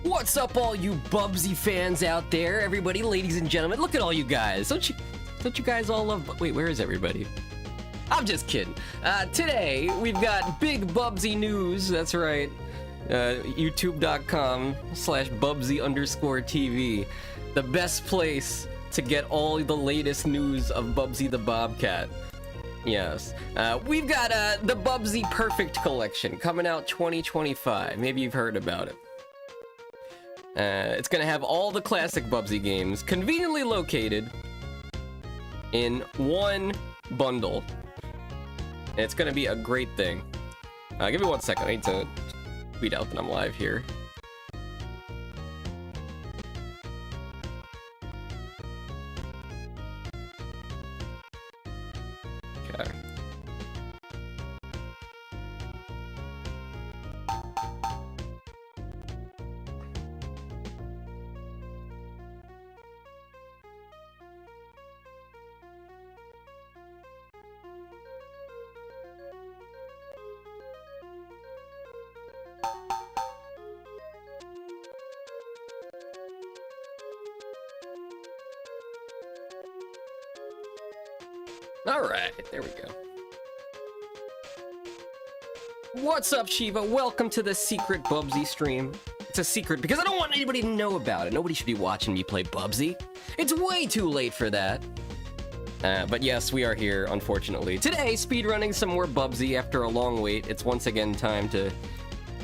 What's up, all you Bubsy fans out there? Everybody, ladies and gentlemen, look at all you guys. Don't you guys all love... Wait, where is everybody? I'm just kidding. Today, we've got big Bubsy news. That's right. YouTube.com/Bubsy_TV. The best place to get all the latest news of Bubsy the Bobcat. Yes. We've got the Bubsy Purrfect collection coming out 2025. Maybe you've heard about it. It's gonna have all the classic Bubsy games conveniently located in one bundle. And it's gonna be a great thing. Give me 1 second. I need to tweet out that I'm live here. Okay. Alright, there we go. What's up, Shiva? Welcome to the secret Bubsy stream. It's a secret because I don't want anybody to know about it. Nobody should be watching me play Bubsy. It's way too late for that. But yes, we are here, unfortunately. Today, speedrunning some more Bubsy after a long wait. It's once again time to,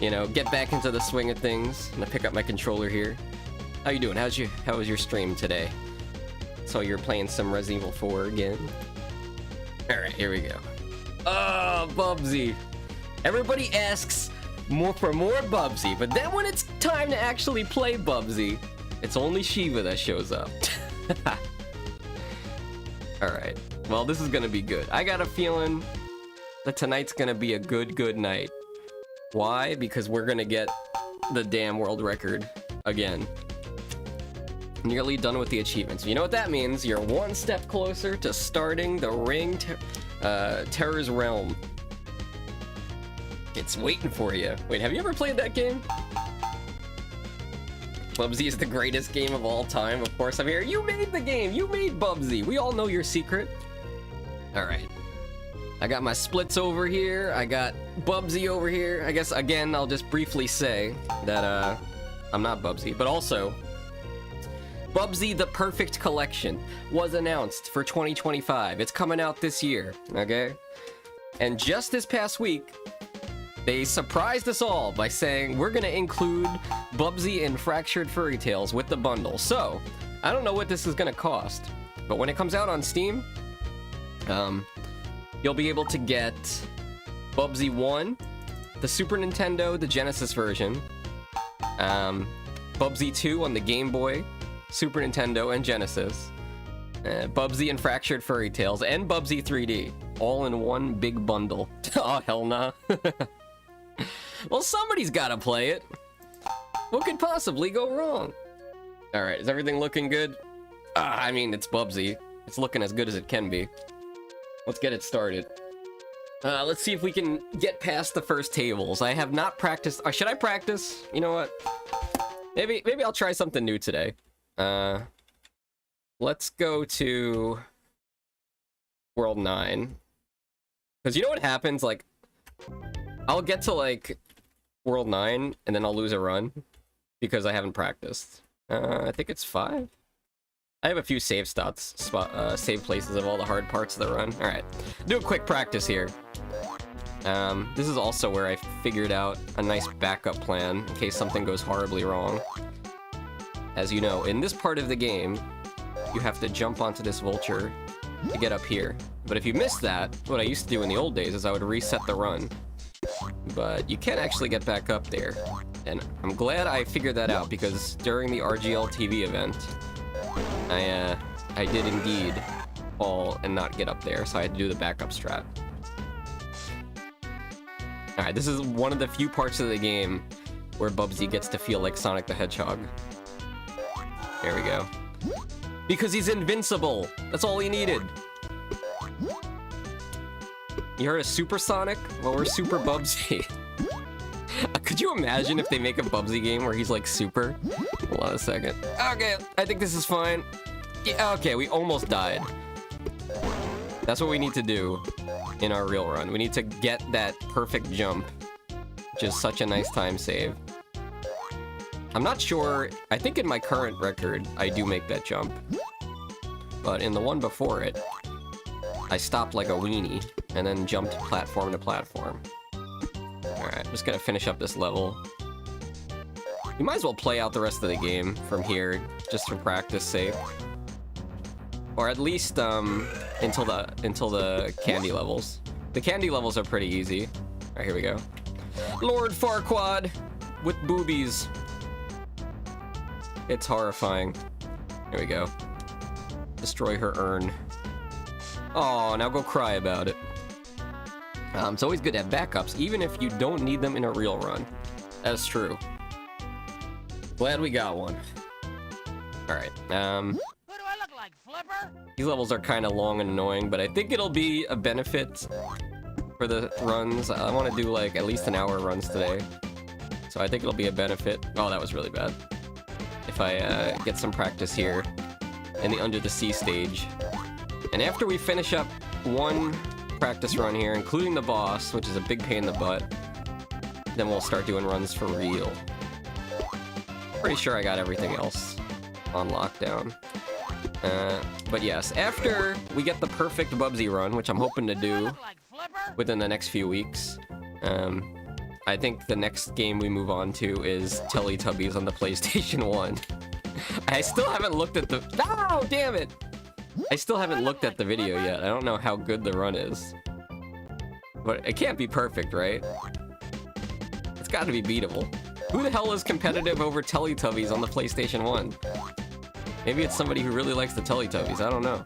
you know, get back into the swing of things. I'm gonna pick up my controller here. How you doing? How was your stream today? So you're playing some Resident Evil 4 again? Alright, here we go. Oh, Bubsy. Everybody asks for more Bubsy, but then when it's time to actually play Bubsy, it's only Shiva that shows up. Alright, well, this is gonna be good. I got a feeling that tonight's gonna be a good night. Why? Because we're gonna get the damn world record again. Nearly done with the achievements. You know what that means? You're one step closer to starting the Ring Terror's Realm. It's waiting for you. Wait, have you ever played that game? Bubsy is the greatest game of all time. Of course, I'm here. You made the game. You made Bubsy. We all know your secret. All right. I got my splits over here. I got Bubsy over here. I guess, again, I'll just briefly say that I'm not Bubsy, but also... Bubsy the Purrfect collection was announced for 2025. It's coming out this year, okay? And just this past week, they surprised us all by saying we're gonna include Bubsy and Fractured Furry Tales with the bundle. So, I don't know what this is gonna cost, but when it comes out on Steam, you'll be able to get Bubsy 1, the Super Nintendo, the Genesis version, Bubsy 2 on the Game Boy, Super Nintendo, and Genesis, Bubsy and Fractured Furry Tales, and Bubsy 3D, all in one big bundle. Oh, hell nah. Well, somebody's gotta play it. What could possibly go wrong? Alright, is everything looking good? I mean, it's Bubsy. It's looking as good as it can be. Let's get it started. Let's see if we can get past the first tables. I have not practiced... should I practice? You know what? Maybe I'll try something new today. Let's go to World 9. Because you know what happens? Like, I'll get to, like, World 9, and then I'll lose a run. Because I haven't practiced. I think it's 5? I have a few save save places of all the hard parts of the run. Alright, do a quick practice here. This is also where I figured out a nice backup plan in case something goes horribly wrong. As you know, in this part of the game, you have to jump onto this vulture to get up here. But if you miss that, what I used to do in the old days is I would reset the run. But you can't actually get back up there. And I'm glad I figured that out, because during the RGL TV event, I did indeed fall and not get up there, so I had to do the backup strat. Alright, this is one of the few parts of the game where Bubsy gets to feel like Sonic the Hedgehog. There we go. Because he's invincible! That's all he needed! You heard of Super Sonic? Well, we're Super Bubsy. A Could you imagine if they make a Bubsy game where he's like super? Hold on a second. Okay, I think this is fine. Yeah, okay, we almost died. That's what we need to do in our real run. We need to get that perfect jump, which is such a nice time save. I'm not sure. I think in my current record, I do make that jump. But in the one before it, I stopped like a weenie and then jumped platform to platform. Alright, I'm just gonna finish up this level. You might as well play out the rest of the game from here, just for practice sake. Or at least, until the candy levels. The candy levels are pretty easy. Alright, here we go. Lord Farquaad with boobies. It's horrifying. Here we go. Destroy her urn. Oh, now go cry about it. It's always good to have backups, even if you don't need them in a real run. That's true. Glad we got one. Alright, Who do I look like, Flipper? these levels are kind of long and annoying, but I think it'll be a benefit for the runs. I want to do like at least an hour runs today. So I think it'll be a benefit. Oh, that was really bad. If I get some practice here in the Under the Sea stage. And after we finish up one practice run here, including the boss, which is a big pain in the butt, then we'll start doing runs for real. Pretty sure I got everything else on lockdown. But yes, after we get the perfect Bubsy run, which I'm hoping to do within the next few weeks, I think the next game we move on to is Teletubbies on the PlayStation 1. I still haven't looked at the... Oh, damn it! I still haven't looked at the video yet. I don't know how good the run is. But it can't be perfect, right? It's gotta be beatable. Who the hell is competitive over Teletubbies on the PlayStation 1? Maybe it's somebody who really likes the Teletubbies. I don't know.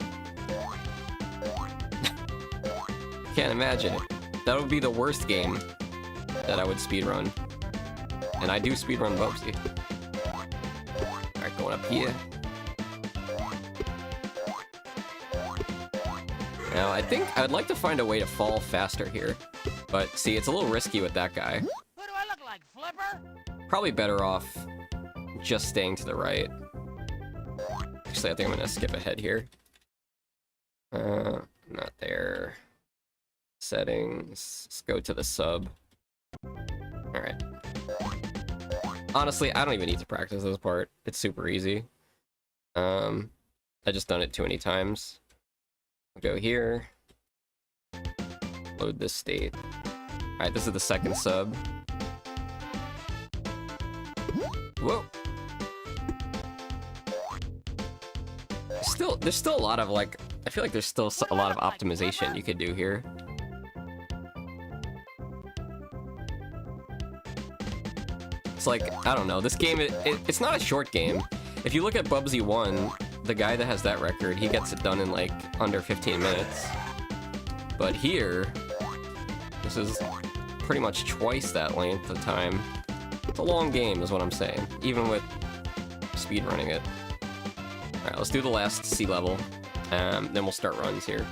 Can't imagine it. That would be the worst game that I would speedrun. And I do speedrun Bubsy. Alright, going up here. Now, I think I would like to find a way to fall faster here. But, see, it's a little risky with that guy. Who do I look like, Flipper? Probably better off just staying to the right. Actually, I think I'm gonna skip ahead here. Not there. Settings. Let's go to the sub. Alright. Honestly, I don't even need to practice this part. It's super easy. I just done it too many times. Go here. Load this state. Alright, this is the second sub. Whoa! There's still a lot of, like... I feel like there's still a lot of optimization you could do here. It's like, I don't know, this game, it's not a short game. If you look at Bubsy 1, the guy that has that record, he gets it done in like under 15 minutes. But here, this is pretty much twice that length of time. It's a long game is what I'm saying, even with speedrunning it. Alright, let's do the last sea level, then we'll start runs here.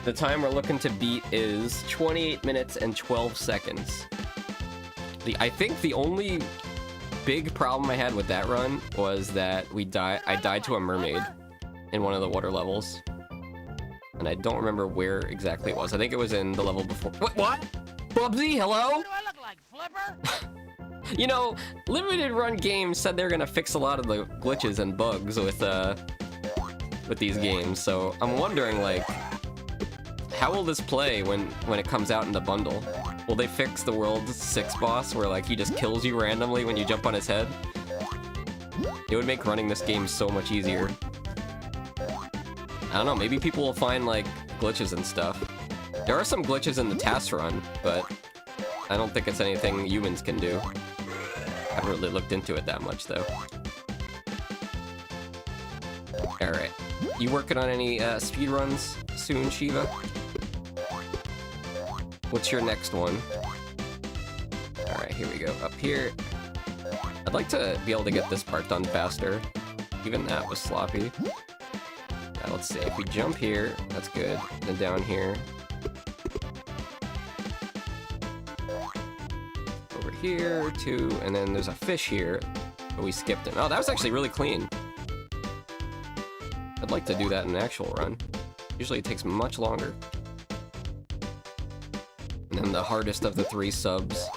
The time we're looking to beat is 28 minutes and 12 seconds. I think the only big problem I had with that run was that I died to a mermaid in one of the water levels. And I don't remember where exactly it was. I think it was in the level before. What? Bubsy, hello? Who do I look like, Flipper? You know, limited run games said they're gonna fix a lot of the glitches and bugs with these games, so I'm wondering, like, how will this play when it comes out in the bundle? Will they fix the World 6 boss where, like, he just kills you randomly when you jump on his head? It would make running this game so much easier. I don't know, maybe people will find, like, glitches and stuff. There are some glitches in the task run, but I don't think it's anything humans can do. I haven't really looked into it that much, though. Alright. You working on any speedruns soon, Shiva? What's your next one? Alright, here we go. Up here. I'd like to be able to get this part done faster. Even that was sloppy. Now, let's see. If we jump here, that's good. Then down here. Over here, 2, and then there's a fish here, but we skipped it. Oh, that was actually really clean. I'd like to do that in an actual run. Usually it takes much longer. And then the hardest of the 3 subs.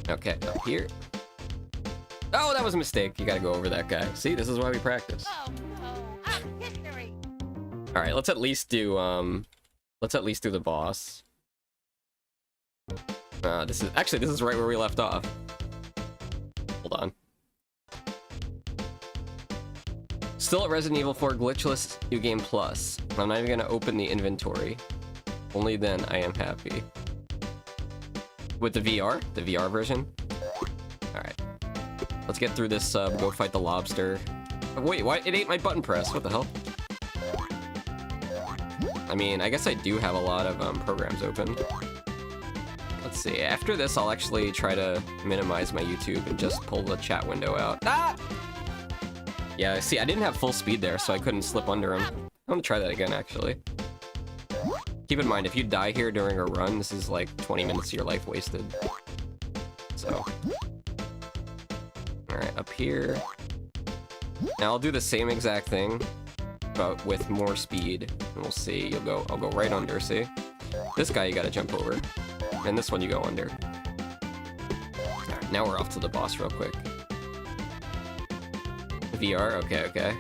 Okay, up here. Oh, that was a mistake. You gotta go over that guy. See, this is why we practice. Oh no, I'm history. Alright, let's at least do the boss. This is right where we left off. Hold on. Still at Resident Evil 4 Glitchless New Game Plus. I'm not even gonna open the inventory. Only then I am happy. With the VR version? Alright. Let's get through this sub, go fight the lobster. Oh, wait, why? It ate my button press, what the hell? I mean, I guess I do have a lot of programs open. Let's see, after this I'll actually try to minimize my YouTube and just pull the chat window out. Ah! Yeah, see, I didn't have full speed there, so I couldn't slip under him. I'm gonna try that again, actually. Keep in mind, if you die here during a run, this is like 20 minutes of your life wasted. So. Alright, up here. Now I'll do the same exact thing, but with more speed. And we'll see, I'll go right under, see? This guy you gotta jump over. And this one you go under. Alright, now we're off to the boss real quick. VR, okay.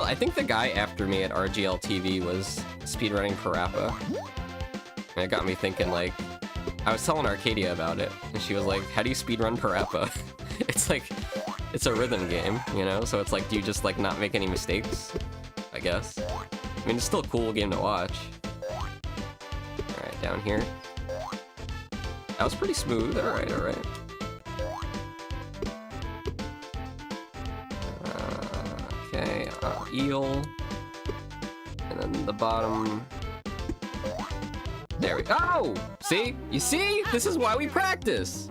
I think the guy after me at RGL TV was speedrunning Parappa. And it got me thinking, like, I was telling Arcadia about it, and she was like, how do you speedrun Parappa? It's like, it's a rhythm game, you know? So it's like, do you just, like, not make any mistakes? I guess. I mean, it's still a cool game to watch. Alright, down here. That was pretty smooth, alright. Okay, eel. And then the bottom. There we go. Oh! See? You see? This is why we practice!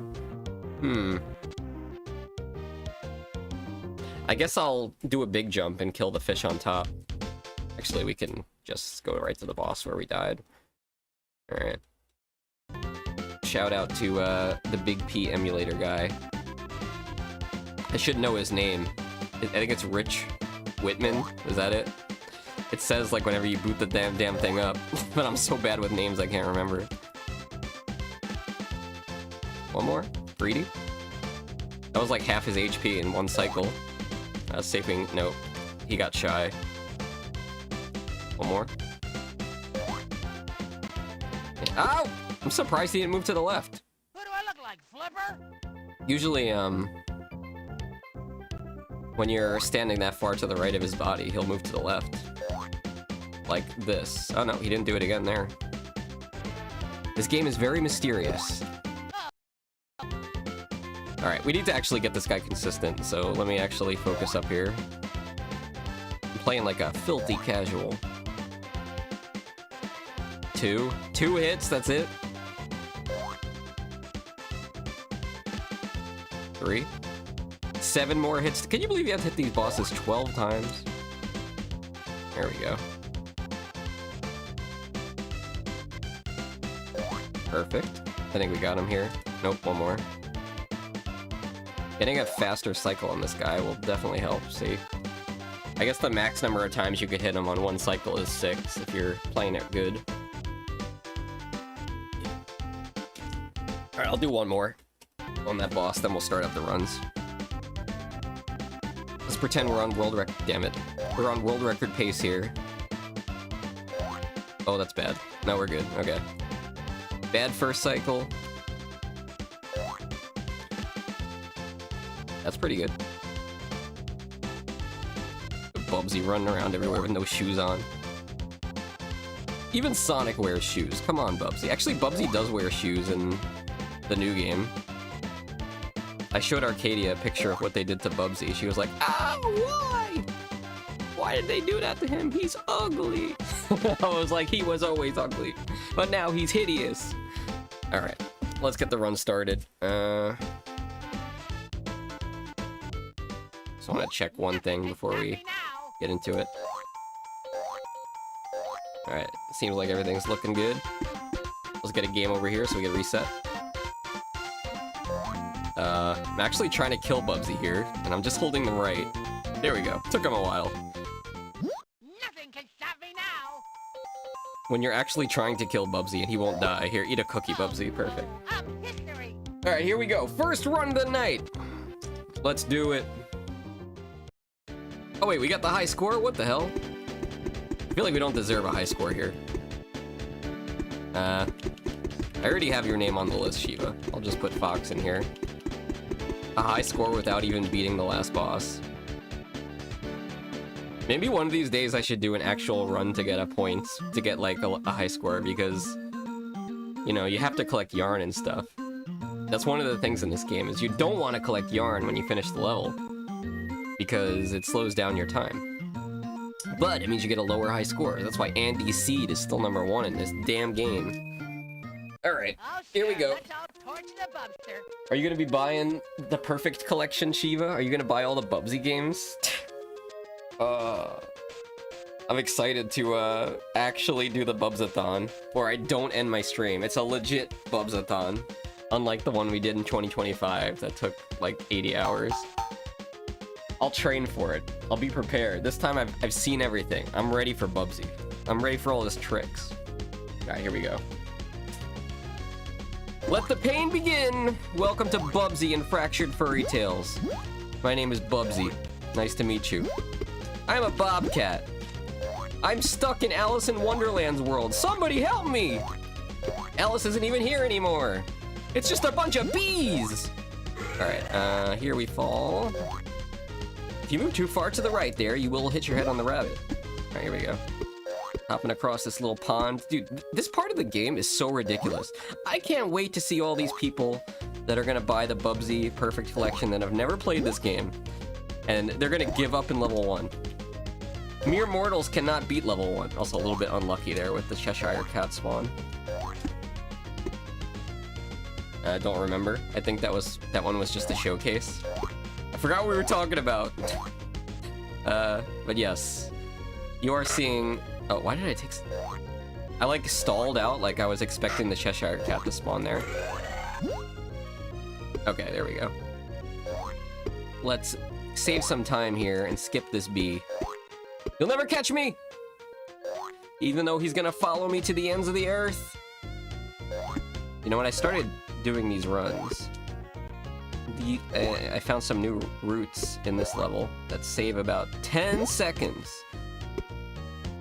I guess I'll do a big jump and kill the fish on top. Actually, we can just go right to the boss where we died. Alright. Shout out to the Big P emulator guy. I should know his name. I think it's Rich Whitman. Is that it? It says, like, whenever you boot the damn thing up. But I'm so bad with names I can't remember. One more? Greedy? That was like half his HP in one cycle. Saving... Nope. He got shy. One more. Oh! I'm surprised he didn't move to the left. Who do I look like, Flipper? Usually, when you're standing that far to the right of his body, he'll move to the left. Like this. Oh no, he didn't do it again there. This game is very mysterious. Alright, we need to actually get this guy consistent, so let me actually focus up here. I'm playing like a filthy casual. 2 hits, that's it. 3. 7 more hits. Can you believe you have to hit these bosses 12 times? There we go. Perfect. I think we got him here. Nope, one more. Getting a faster cycle on this guy will definitely help, see? I guess the max number of times you could hit him on one cycle is 6 if you're playing it good. Alright, I'll do one more on that boss, then we'll start up the runs. Let's pretend we're on world record. Damn it. We're on world record pace here. Oh, that's bad. No, we're good. Okay. Bad first cycle. That's pretty good. Bubsy running around everywhere with no shoes on. Even Sonic wears shoes. Come on, Bubsy. Actually, Bubsy does wear shoes in the new game. I showed Arcadia a picture of what they did to Bubsy. She was like, "Ah, why? Why did they do that to him? He's ugly." I was like, he was always ugly. But now he's hideous. Alright, let's get the run started. Just want to check one thing before we get into it. Alright, seems like everything's looking good. Let's get a game over here so we get reset. I'm actually trying to kill Bubsy here, and I'm just holding the right. There we go. Took him a while. Nothing can stop me now. When you're actually trying to kill Bubsy and he won't die. Here, eat a cookie, Bubsy. Perfect. I'm history. Alright, here we go. First run of the night. Let's do it. Oh wait, we got the high score? What the hell? I feel like we don't deserve a high score here. I already have your name on the list, Shiva. I'll just put Fox in here. A high score without even beating the last boss. Maybe one of these days I should do an actual run to get a point, to get like a high score, because, you know, you have to collect yarn and stuff. That's one of the things in this game, is you don't want to collect yarn when you finish the level, because it slows down your time. But it means you get a lower high score. That's why Andy's Seed is still #1 in this damn game. Alright, here we go. Let's all torch the Bubster. Are you gonna be buying the Purrfect collection, Shiva? Are you gonna buy all the Bubsy games? I'm excited to actually do the Bubsathon, or I don't end my stream. It's a legit Bubsathon, unlike the one we did in 2025 that took like 80 hours. I'll train for it. I'll be prepared. This time I've seen everything. I'm ready for Bubsy. I'm ready for all his tricks. Alright, here we go. Let the pain begin! Welcome to Bubsy and Fractured Furry Tales. My name is Bubsy. Nice to meet you. I'm a bobcat. I'm stuck in Alice in Wonderland's world. Somebody help me! Alice isn't even here anymore. It's just a bunch of bees! Alright, here we fall. If you move too far to the right there, you will hit your head on the rabbit. Alright, here we go. Hopping across this little pond. Dude, this part of the game is so ridiculous. I can't wait to see all these people that are gonna buy the Bubsy Purrfect Collection that have never played this game. And they're gonna give up in level 1. Mere mortals cannot beat level 1. Also a little bit unlucky there with the Cheshire Cat spawn. I don't remember. I think that one was just a showcase. I forgot what we were talking about. But yes. You are seeing... Oh, why did I take... I like stalled out like I was expecting the Cheshire Cat to spawn there. Okay, there we go. Let's save some time here and skip this bee. You'll never catch me! Even though he's gonna follow me to the ends of the earth. You know, when I started doing these runs, I found some new routes in this level that save about 10 seconds.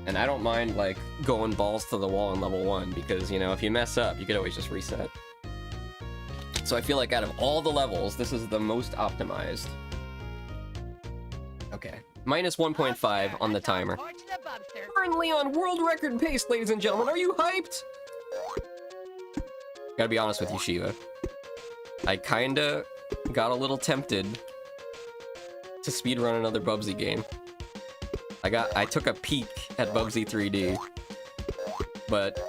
And I don't mind, like, going balls to the wall in level 1, because, you know, if you mess up, you could always just reset. So I feel like out of all the levels, this is the most optimized. Okay. Minus 1.5 on the timer. Torch the Bubster. Currently on world record pace, ladies and gentlemen. Are you hyped? Gotta be honest with you, Shiva. I kinda got a little tempted to speedrun another Bubsy game. I took a peek at Bubsy 3D, but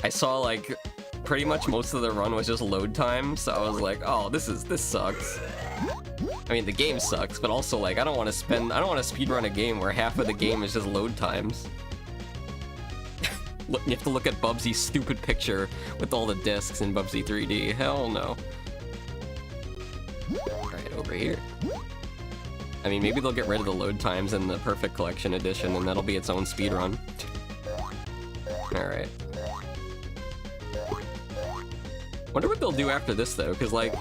I saw like pretty much most of the run was just load time, so I was like, oh, this sucks. I mean, the game sucks, but also like I don't want to speedrun a game where half of the game is just load times. You have to look at Bubsy's stupid picture with all the discs in Bubsy 3D. Hell no. Alright, over here. I mean, maybe they'll get rid of the load times in the Purrfect Collection edition, and that'll be its own speedrun. Alright. Wonder what they'll do after this, though, because, like,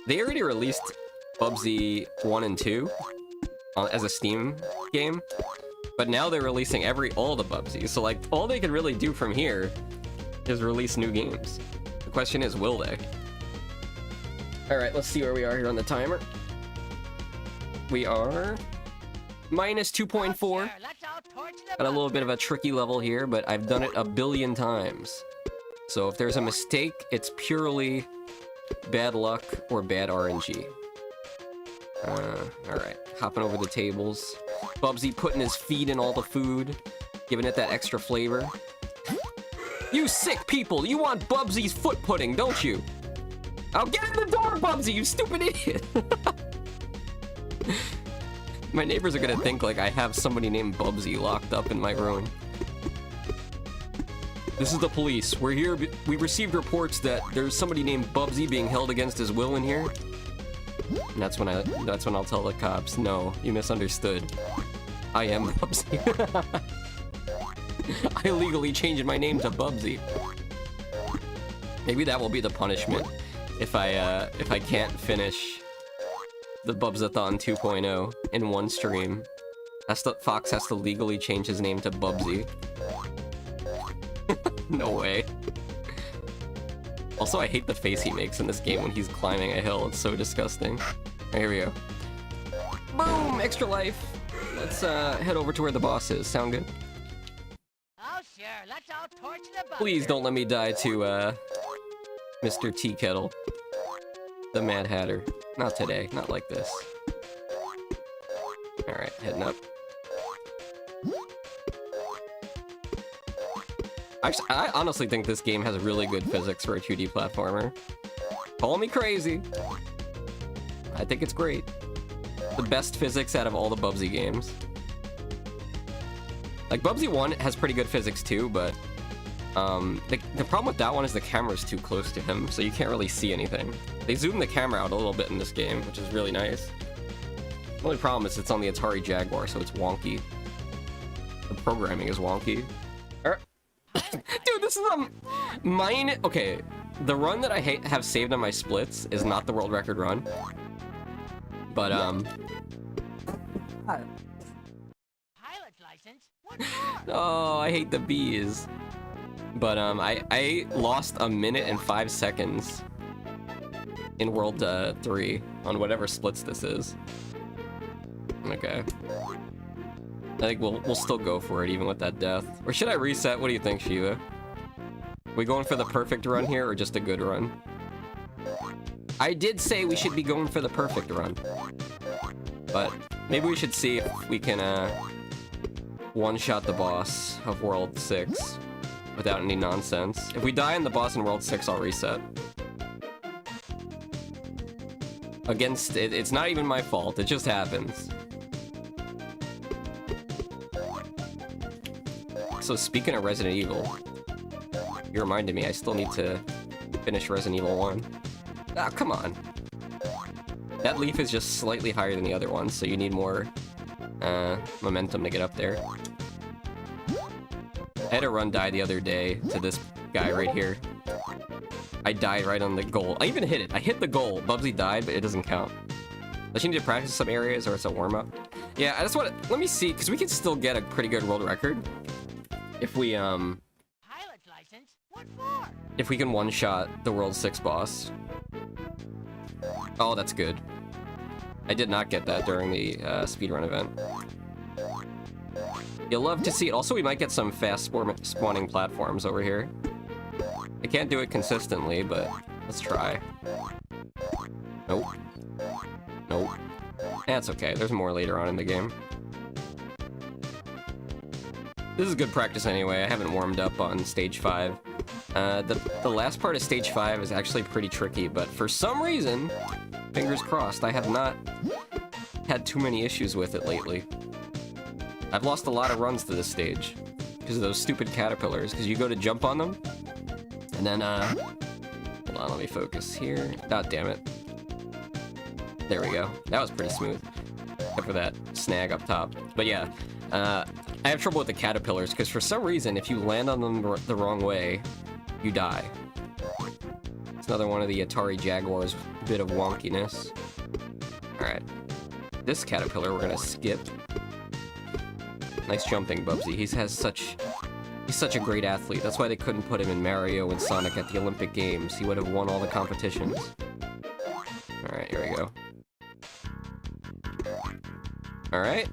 they already released Bubsy 1 and 2 as a Steam game, but now they're releasing all the Bubsies, so, like, all they can really do from here is release new games. The question is, will they? Alright, let's see where we are here on the timer. We are minus 2.4. Got a little bit of a tricky level here, but I've done it a billion times. So if there's a mistake, it's purely bad luck or bad RNG. Alright, hopping over the tables. Bubsy putting his feet in all the food, giving it that extra flavor. You sick people, you want Bubsy's foot pudding, don't you? I'll get in the door, Bubsy, you stupid idiot! My neighbors are gonna think like I have somebody named Bubsy locked up in my room. This is the police. We're here. We received reports that there's somebody named Bubsy being held against his will in here. And that's when I'll tell the cops, no, you misunderstood. I am Bubsy. I illegally changed my name to Bubsy. Maybe that will be the punishment if I can't finish the Bubsathon 2.0 in one stream. Fox has to legally change his name to Bubsy. No way. Also, I hate the face he makes in this game when he's climbing a hill. It's so disgusting. Right, here we go. Boom! Extra life. Let's head over to where the boss is. Sound good? Oh, sure. Let's all torch the Bubster. Please don't let me die to Mr. Tea Kettle. The Mad Hatter. Not today. Not like this. Alright, heading up. I honestly think this game has really good physics for a 2D platformer. Call me crazy. I think it's great. The best physics out of all the Bubsy games. Like, Bubsy 1 has pretty good physics too, but the problem with that one is the camera's too close to him, so you can't really see anything. They zoom the camera out a little bit in this game, which is really nice. The only problem is it's on the Atari Jaguar, so it's wonky. The programming is wonky. Dude, this is mine. Okay, the run that I have saved on my splits is not the world record run, but Pilot's license? What for? oh, I hate the bees. But I lost 1 minute and 5 seconds in World 3 on whatever splits this is. Okay. I think we'll still go for it even with that death. Or should I reset? What do you think, Shiva? We going for the perfect run here or just a good run? I did say we should be going for the perfect run. But maybe we should see if we can one-shot the boss of World 6 without any nonsense. If we die in the boss in World 6, I'll reset. Against it, it's not even my fault, it just happens. So speaking of Resident Evil, you reminded me I still need to finish Resident Evil 1. Ah, come on. That leaf is just slightly higher than the other one, so you need more momentum to get up there. I had a run die the other day to this guy right here. I died right on the goal. I even hit it. I hit the goal. Bubsy died, but it doesn't count. Does she need to practice some areas or it's a warm-up? Yeah, I just want to... Let me see, because we could still get a pretty good world record. If we, Pilot's license? What for? if we can one-shot the World 6 boss. Oh, that's good. I did not get that during the speedrun event. You'll love to see it. Also, we might get some fast spawning platforms over here. I can't do it consistently, but let's try. Nope. Nope. That's okay. There's more later on in the game. This is good practice anyway. I haven't warmed up on stage 5. The last part of stage 5 is actually pretty tricky, but for some reason, fingers crossed, I have not had too many issues with it lately. I've lost a lot of runs to this stage because of those stupid caterpillars, because you go to jump on them, and then, hold on, let me focus here. God damn it. There we go. That was pretty smooth, except for that snag up top. But yeah, I have trouble with the caterpillars, because for some reason, if you land on them the wrong way, you die. It's another one of the Atari Jaguar's bit of wonkiness. Alright. This caterpillar we're gonna skip. Nice jumping, Bubsy. He's such a great athlete. That's why they couldn't put him in Mario and Sonic at the Olympic Games. He would have won all the competitions. Alright, here we go. Alright.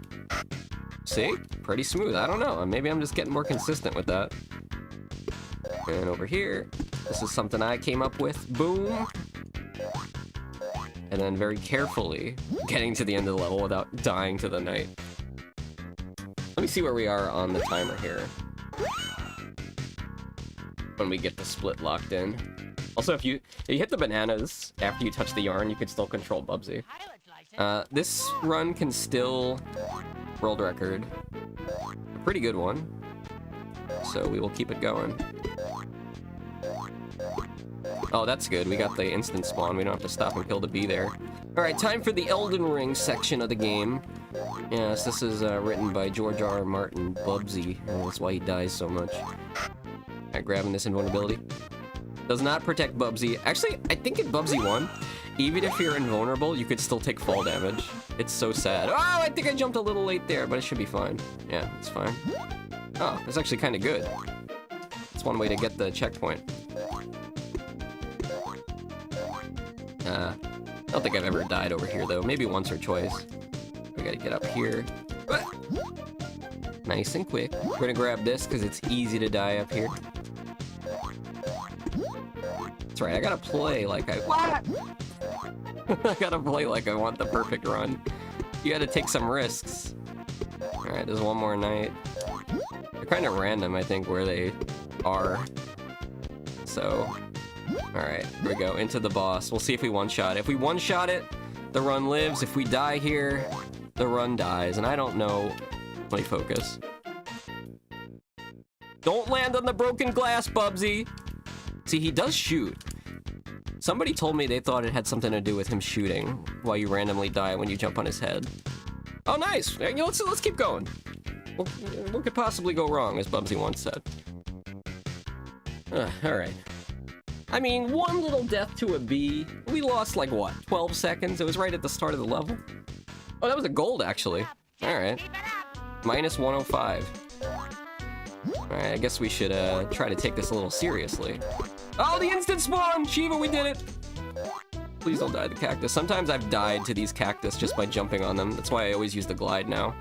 See? Pretty smooth. I don't know. Maybe I'm just getting more consistent with that. And over here, this is something I came up with. Boom! And then very carefully getting to the end of the level without dying to the night. Let me see where we are on the timer here. When we get the split locked in. Also, if you hit the bananas after you touch the yarn, you can still control Bubsy. This run can still world record. A pretty good one. So we will keep it going. Oh, that's good. We got the instant spawn. We don't have to stop and kill the bee there. Alright, time for the Elden Ring section of the game. Yes, this is written by George R. R. Martin, Bubsy, and that's why he dies so much. Alright, grabbing this invulnerability. Does not protect Bubsy. Actually, I think in Bubsy 1, even if you're invulnerable, you could still take fall damage. It's so sad. Oh, I think I jumped a little late there, but it should be fine. Yeah, it's fine. Oh, that's actually kind of good. It's one way to get the checkpoint. I don't think I've ever died over here, though. Maybe once or twice. We gotta get up here. Nice and quick. We're gonna grab this because it's easy to die up here. That's right, I gotta play like I... What? I gotta play like I want the perfect run. You gotta take some risks. Alright, there's one more night. They're kind of random, I think, where they are. So... Alright, here we go, into the boss. We'll see if we one-shot it. If we one-shot it, the run lives. If we die here, the run dies. And I don't know... Let me focus. Don't land on the broken glass, Bubsy! See, he does shoot. Somebody told me they thought it had something to do with him shooting while you randomly die when you jump on his head. Oh, nice! You know, let's keep going. What could possibly go wrong, as Bubsy once said. Alright. I mean, one little death to a bee. We lost, like, what, 12 seconds? It was right at the start of the level. Oh, that was a gold, actually. Alright. Minus 105. Alright, I guess we should, try to take this a little seriously. Oh, the instant spawn! Shiva, we did it! Please don't die to the cactus. Sometimes I've died to these cactus just by jumping on them. That's why I always use the glide now.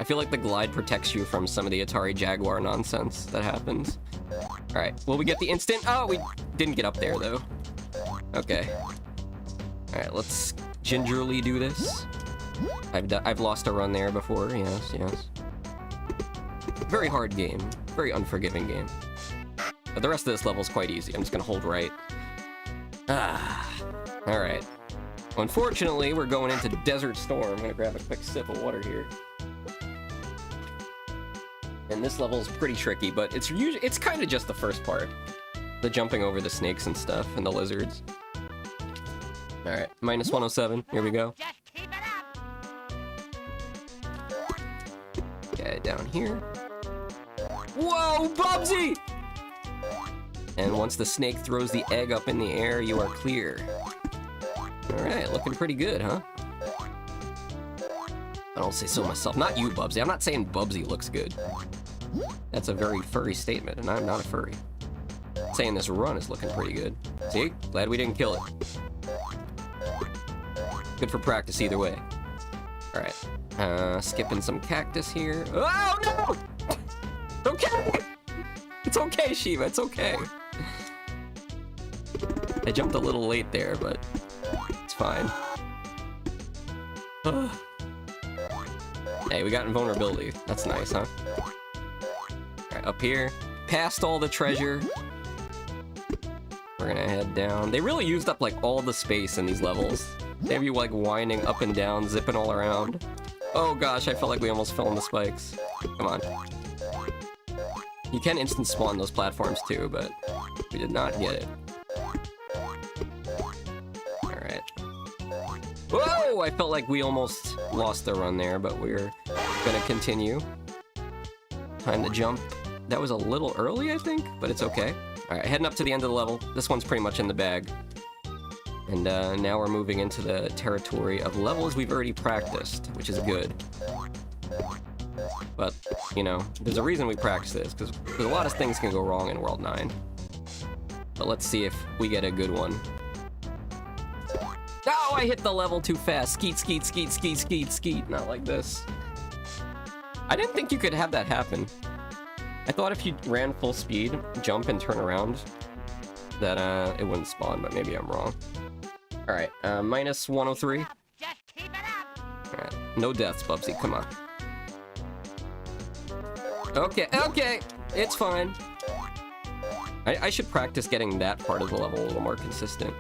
I feel like the glide protects you from some of the Atari Jaguar nonsense that happens. Alright, will we get the instant? Oh, we didn't get up there, though. Okay. Alright, let's gingerly do this. I've lost a run there before, yes. Very hard game. Very unforgiving game. But the rest of this level is quite easy. I'm just gonna hold right. Alright. Unfortunately, we're going into Desert Storm. I'm gonna grab a quick sip of water here. And this level is pretty tricky, but it's kind of just the first part. The jumping over the snakes and stuff, and the lizards. Alright, minus 107. Here we go. Just keep it up. Okay, down here. Whoa, Bubsy! And once the snake throws the egg up in the air, you are clear. Alright, looking pretty good, huh? I don't say so myself. Not you, Bubsy. I'm not saying Bubsy looks good. That's a very furry statement, and I'm not a furry. I'm saying this run is looking pretty good. See? Glad we didn't kill it. Good for practice either way. Alright. Skipping some cactus here. Oh, no! Okay! It's okay, Shiva. It's okay. I jumped a little late there, but it's fine. Hey, we got invulnerability. That's nice, huh? Alright, up here. Past all the treasure. We're gonna head down. They really used up, like, all the space in these levels. They have you, like, winding up and down, zipping all around. Oh gosh, I felt like we almost fell in the spikes. Come on. You can instant spawn those platforms too, but we did not get it. Alright. Whoa! I felt like we almost lost the run there, but we're gonna continue. Time to jump. That was a little early, I think, but it's okay. Alright, heading up to the end of the level. This one's pretty much in the bag. And now we're moving into the territory of levels we've already practiced, which is good. But, you know, there's a reason we practice this, because a lot of things can go wrong in World 9. But let's see if we get a good one. Oh, I hit the level too fast. Skeet, skeet, skeet, skeet, skeet, skeet. Not like this. I didn't think you could have that happen. I thought if you ran full speed, jump and turn around, that it wouldn't spawn, but maybe I'm wrong. Alright, minus 103. Just keep it up. Alright, no deaths, Bubsy, come on. Okay, it's fine. I should practice getting that part of the level a little more consistent.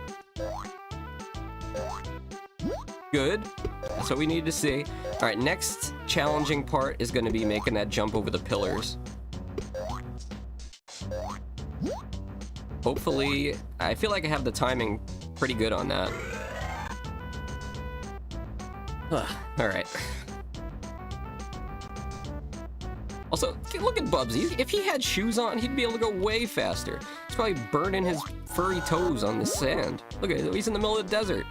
Good. That's what we need to see. Alright, next challenging part is going to be making that jump over the pillars. Hopefully, I feel like I have the timing pretty good on that. Alright. Also, look at Bubsy. If he had shoes on, he'd be able to go way faster. He's probably burning his furry toes on the sand. Look at him, he's in the middle of the desert.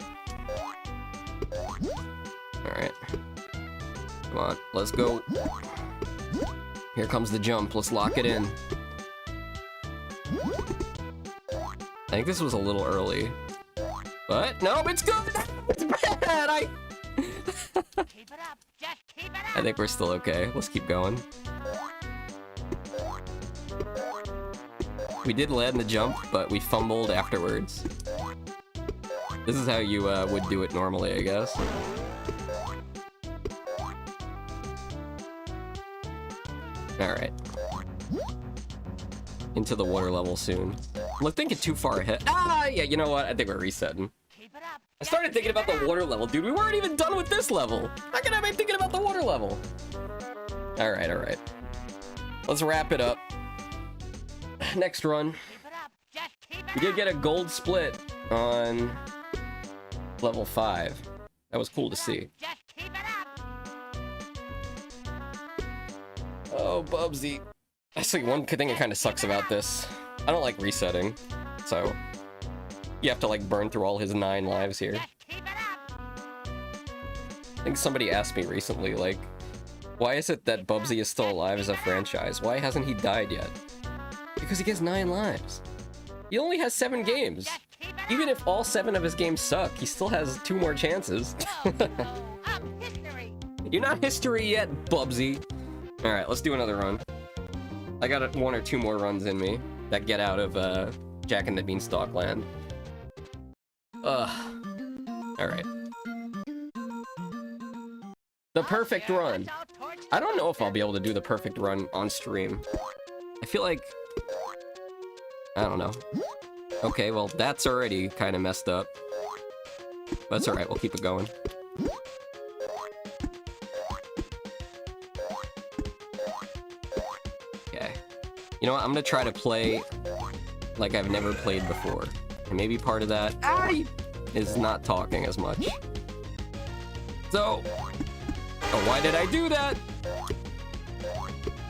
Alright. Come on, let's go. Here comes the jump, let's lock it in. I think this was a little early. But, no, it's good! It's bad! Keep it up. Just keep it up. I think we're still okay. Let's keep going. We did land the jump, but we fumbled afterwards. This is how you would do it normally, I guess. Alright. Into the water level soon. I'm thinking too far ahead. Ah, yeah, you know what? I think we're resetting. Keep it up. I started thinking about the water level, dude. We weren't even done with this level. How can I be thinking about the water level? Alright, alright. Let's wrap it up. Next run. Keep it up. Just keep it We did get a gold split on level 5. That was cool to see. Just keep it up. Oh, Bubsy. Actually, one thing that kind of sucks about this, I don't like resetting, so you have to like burn through all his 9 lives here. Just keep it up. I think somebody asked me recently, like, why is it that Bubsy is still alive as a franchise? Why hasn't he died yet? Because he gets 9 lives. He only has 7 games. Just keep it Even if all 7 of his games suck, he still has 2 more chances. up. No, no, I'm history. You're not history yet, Bubsy. Alright, let's do another run. I got 1 or 2 more runs in me that get out of Jack and the Beanstalk land. Ugh. Alright. The perfect run. I don't know if I'll be able to do the perfect run on stream. I feel like... I don't know. Okay, well, that's already kind of messed up. But it's alright, we'll keep it going. Okay. You know what, I'm gonna try to play like I've never played before. And maybe part of that is not talking as much. So... Oh, why did I do that?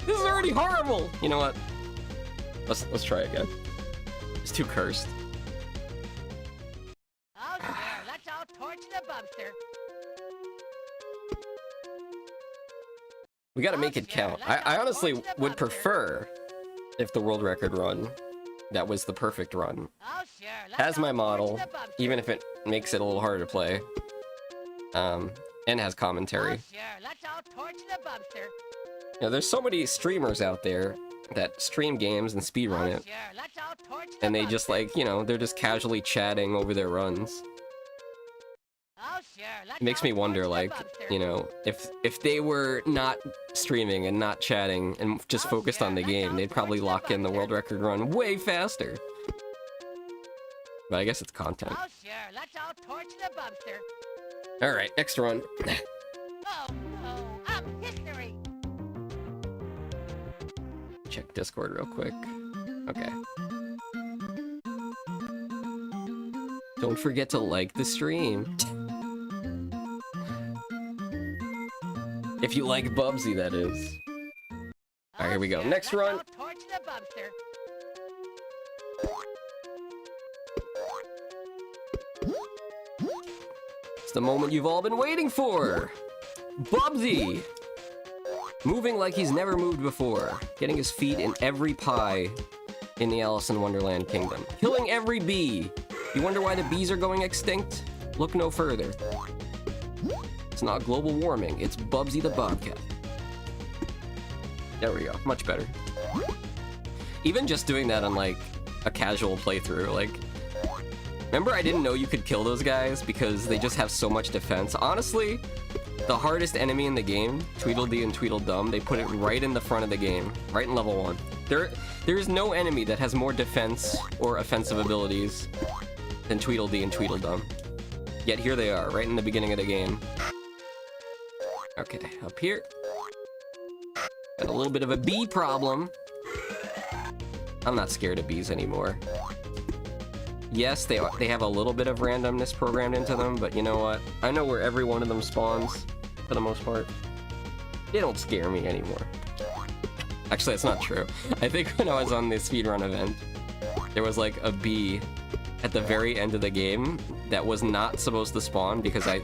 This is already horrible! You know what? Let's try again. It's too cursed. Oh, sure. Let's all torch the Bubster. We gotta make it count. I honestly would prefer if the world record run, that was the perfect run, Oh, sure. Let's has my all model, torch the Bubster. even if it makes it a little harder to play. And has Oh, commentary. sure. Let's all torch the Bubster. You know, there's so many streamers out there that stream games and speedrun Oh, it, sure. Let's all torch the and they just Bubster. like, you know, they're just casually chatting over their runs. Oh, sure. Let's It makes all me wonder, torch the like, Bubster. you know, if they were not streaming and not chatting and just focused on the game, they'd probably lock in the world record run way faster. But I guess it's content. Oh, sure. Let's all torch the Bubster. Alright, next run. Oh, no. I'm history. Check Discord real quick. Okay. Don't forget to like the stream. If you like Bubsy, that is. Alright, here we go. Oh, sure. Next Let's run. all torch the Bubster. It's the moment you've all been waiting for! Bubsy! Moving like he's never moved before. Getting his feet in every pie in the Alice in Wonderland kingdom. Killing every bee! You wonder why the bees are going extinct? Look no further. It's not global warming, it's Bubsy the Bobcat. There we go, much better. Even just doing that on like a casual playthrough, like... Remember I didn't know you could kill those guys because they just have so much defense? Honestly, the hardest enemy in the game, Tweedledee and Tweedledum, they put it right in the front of the game, right in level 1. There's no enemy that has more defense or offensive abilities than Tweedledee and Tweedledum. Yet here they are, right in the beginning of the game. Okay, up here. Got a little bit of a bee problem. I'm not scared of bees anymore. Yes, they have a little bit of randomness programmed into them, but you know what? I know where every one of them spawns, for the most part. They don't scare me anymore. Actually, that's not true. I think when I was on the speedrun event, there was like a bee at the very end of the game that was not supposed to spawn because I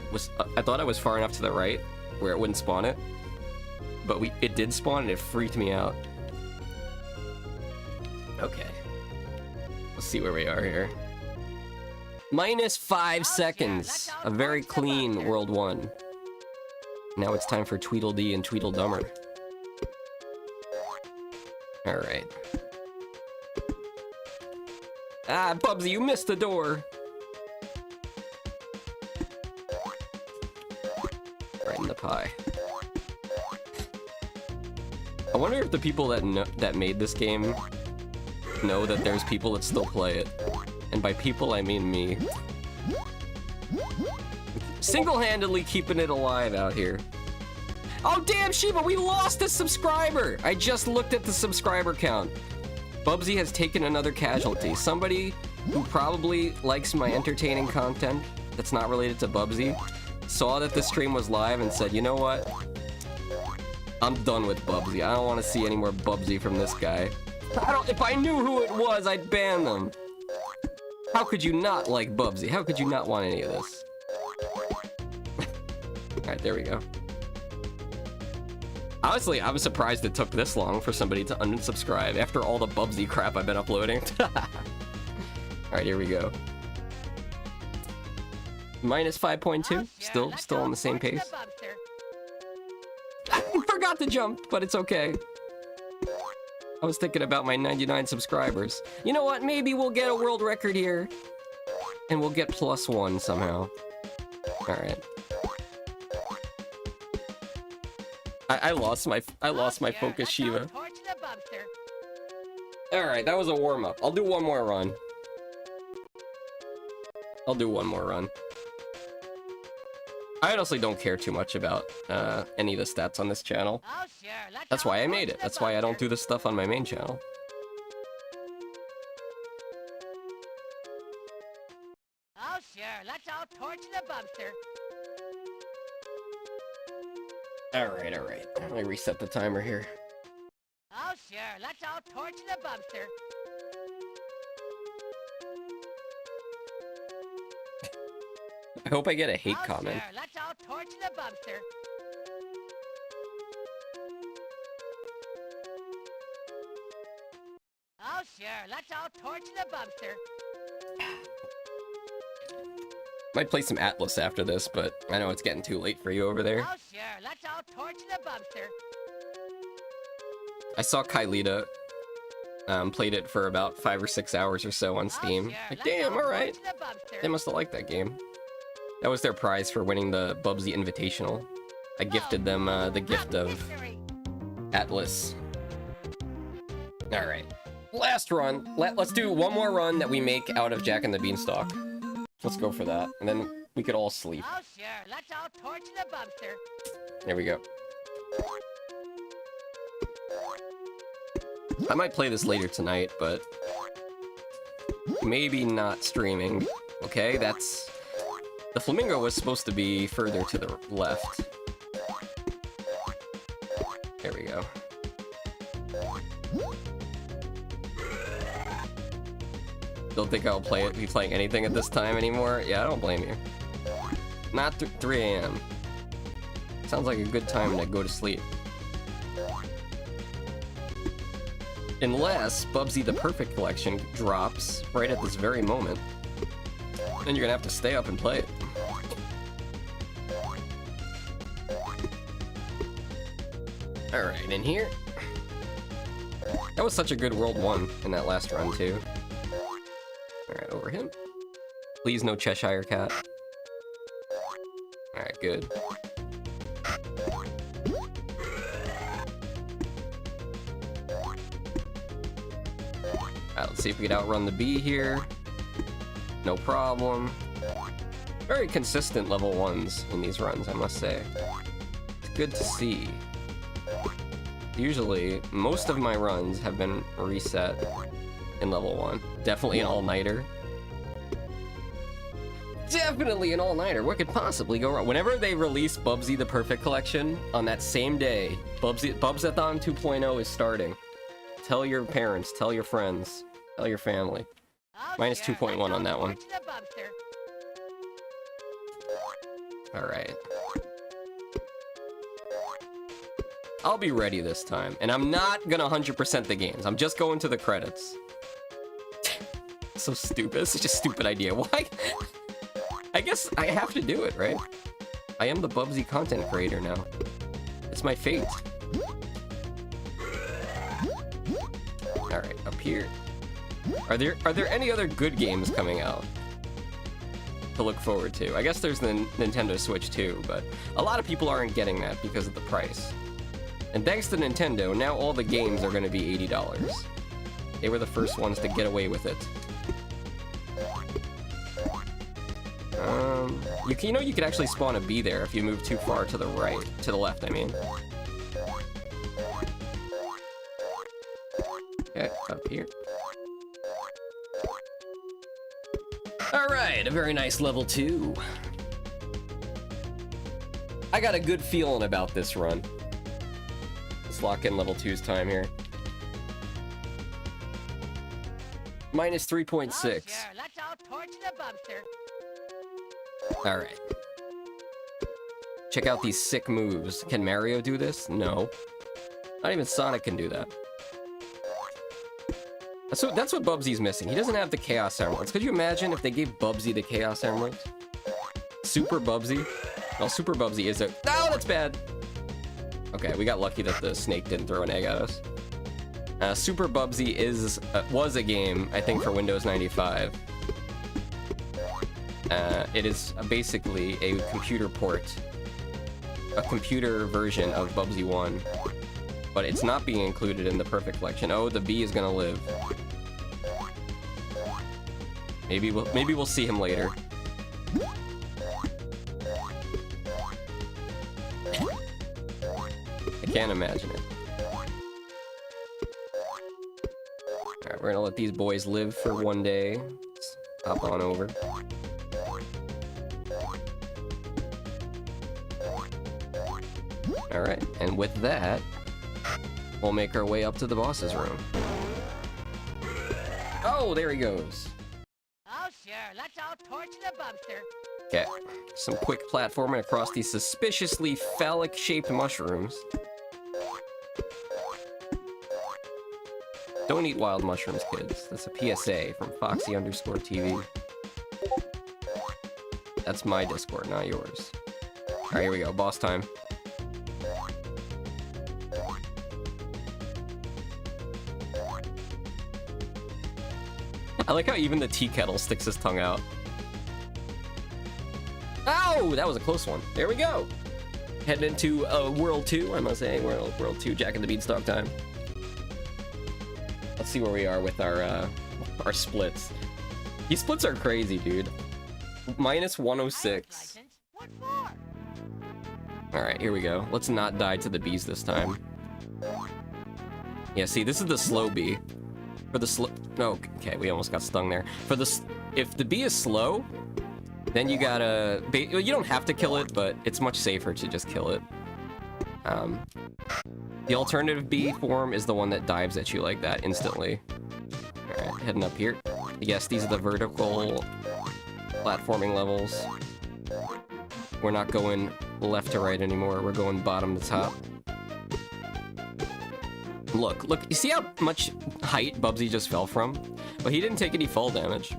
thought I was far enough to the right where it wouldn't spawn it. But it did spawn and it freaked me out. Okay. Let's see where we are here. Minus 5 seconds. A very clean World 1. Now it's time for Tweedledee and Tweedledummer. Alright. Ah, Bubsy, you missed the door! Right in the pie. I wonder if the people that made this game know that there's people that still play it. And by people, I mean me. Single-handedly keeping it alive out here. Oh, damn, Shiva, we lost a subscriber! I just looked at the subscriber count. Bubsy has taken another casualty. Somebody who probably likes my entertaining content that's not related to Bubsy saw that the stream was live and said, you know what? I'm done with Bubsy. I don't want to see any more Bubsy from this guy. If I knew who it was, I'd ban them. How could you not like Bubsy? How could you not want any of this? Alright, there we go. Honestly, I was surprised it took this long for somebody to unsubscribe after all the Bubsy crap I've been uploading. Alright, here we go. Minus 5.2. Still on the same pace. I forgot to jump, but it's okay. I was thinking about my 99 subscribers. You know what? Maybe we'll get a world record here. And we'll get +1 somehow. Alright. I lost my focus, Shiva. Alright, that was a warm-up. I'll do one more run. I honestly don't care too much about any of the stats on this channel. That's why I made it. That's why I don't do this stuff on my main channel. Oh sure, let's all torch the Bubster. Alright. Let me reset the timer here. Oh sure, let's all torch the Bubster. I hope I get a hate comment. Sure, let's all torch the Bubster. Oh sure, let's all torch the Bubster. Might play some Atlas after this, but I know it's getting too late for you over there. Oh sure, let's all torch the Bubster. I saw Kylita played it for about 5 or 6 hours or so on Steam. Like, damn, alright. They must have liked that game. That was their prize for winning the Bubsy Invitational. I gifted them the gift of Atlas. Alright. Last run. Let's do one more run that we make out of Jack and the Beanstalk. Let's go for that. And then we could all sleep. Oh sure, let's all torch the Bubster. There we go. I might play this later tonight, but maybe not streaming. Okay, that's... The flamingo was supposed to be further to the left. There we go. Don't think I'll be playing anything at this time anymore? Yeah, I don't blame you. Not 3 AM. Sounds like a good time to go to sleep. Unless Bubsy the Purrfect collection drops right at this very moment. Then you're gonna have to stay up and play it. Alright, in here. That was such a good World 1 in that last run, too. Alright, over him. Please no Cheshire Cat. Alright, good. Alright, let's see if we can outrun the bee here. No problem. Very consistent level 1s in these runs, I must say. It's good to see. Usually, most of my runs have been reset in level 1. Definitely an all-nighter. definitely an all-nighter. What could possibly go wrong? Whenever they release Bubsy the Purrfect Collection, on that same day, Bubsathon 2.0 is starting. Tell your parents, tell your friends, tell your family. Oh, Minus sure. 2.1 Let's on that all one. torch the Bubster. Alright. I'll be ready this time, and I'm not gonna 100% the games. I'm just going to the credits. So stupid. It's such a stupid idea. Why? I guess I have to do it, right? I am the Bubsy content creator now. It's my fate. Alright, up here. Are there any other good games coming out to look forward to? I guess there's the Nintendo Switch too, but a lot of people aren't getting that because of the price. And thanks to Nintendo, now all the games are going to be $80. They were the first ones to get away with it. You know you could actually spawn a bee there if you move too far to the right, to the left, I mean. Okay, up here. Alright, a very nice level 2. I got a good feeling about this run. Let's lock in level 2's time here. Minus 3.6. Oh, sure. Let's all torch the Bubster. Alright. Check out these sick moves. Can Mario do this? No. Not even Sonic can do that. That's what Bubsy's missing. He doesn't have the Chaos Emeralds. Could you imagine if they gave Bubsy the Chaos Emeralds? Super Bubsy? Well, Super Bubsy is a... No, that's bad! Okay, we got lucky that the snake didn't throw an egg at us. Super Bubsy was a game, I think, for Windows 95. It is basically a computer port. A computer version of Bubsy 1. But it's not being included in the Purrfect Collection. Oh, the bee is gonna live. Maybe we'll see him later. I can't imagine it. Alright, we're gonna let these boys live for one day. Let's hop on over. Alright, and with that, we'll make our way up to the boss's room. Oh, there he goes. Oh, sure. Let's all torch the Bubster. Okay, some quick platforming across these suspiciously phallic-shaped mushrooms. Don't eat wild mushrooms, kids. That's a PSA from Foxy_TV. That's my Discord, not yours. Alright, here we go. Boss time. I like how even the tea kettle sticks his tongue out. Oh, that was a close one. There we go. Heading into World 2, I must say. World 2, Jack and the Beanstalk time. Let's see where we are with our splits. These splits are crazy, dude. Minus 106. What for? Alright, here we go. Let's not die to the bees this time. Yeah, see, this is the slow bee. For the slow... Oh, okay, we almost got stung there. For the... If the bee is slow, then you gotta... You don't have to kill it, but it's much safer to just kill it. The alternative bee form is the one that dives at you like that instantly. Alright, heading up here. Yes, these are the vertical platforming levels. We're not going left to right anymore, we're going bottom to top. Look, you see how much height Bubsy just fell from? But he didn't take any fall damage.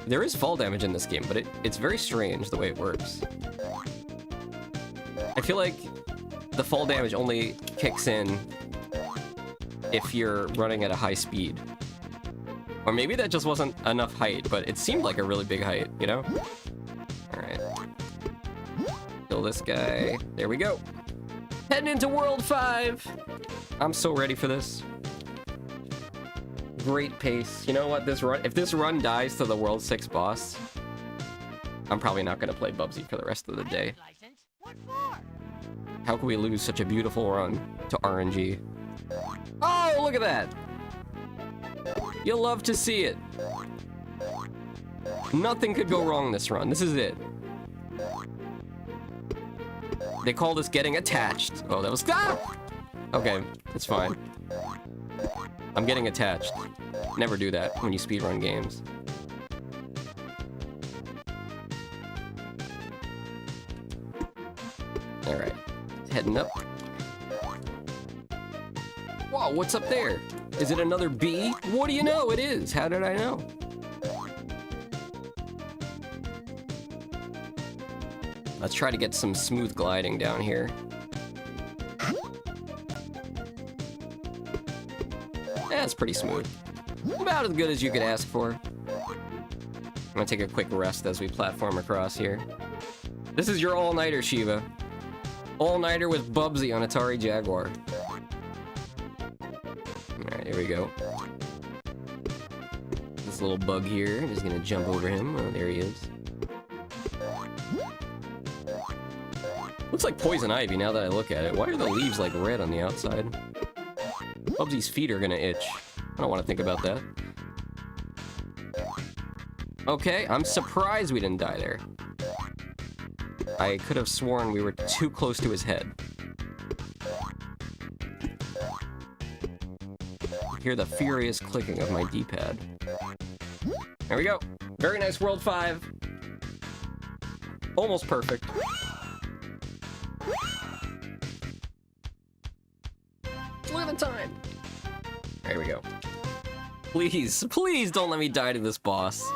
There is fall damage in this game, but it's very strange the way it works. I feel like the fall damage only kicks in if you're running at a high speed. Or maybe that just wasn't enough height, but it seemed like a really big height, you know? Alright. Kill this guy. There we go. Heading into World 5! I'm so ready for this. Great pace. You know what, if this run dies to the World 6 boss, I'm probably not gonna play Bubsy for the rest of the day. What for? How can we lose such a beautiful run to RNG? Oh, look at that! You'll love to see it. Nothing could go wrong this run. This is it. They call this getting attached. Oh, that was... Ah! Okay, that's fine. I'm getting attached. Never do that when you speedrun games. Alright. Heading up. Whoa, what's up there? Is it another bee? What do you know? It is. How did I know? Let's try to get some smooth gliding down here. That's pretty smooth. About as good as you could ask for. I'm gonna take a quick rest as we platform across here. This is your all-nighter, Shiva. All-nighter with Bubsy on Atari Jaguar. Alright, here we go. This little bug here, just gonna jump over him. Oh, there he is. Looks like poison ivy now that I look at it. Why are the leaves like red on the outside? Bubsy's feet are gonna itch. I don't want to think about that. Okay, I'm surprised we didn't die there. I could have sworn we were too close to his head. Hear the furious clicking of my D-pad. There we go. Very nice World 5. Almost perfect. Living time. There we go. Please, please don't let me die to this boss.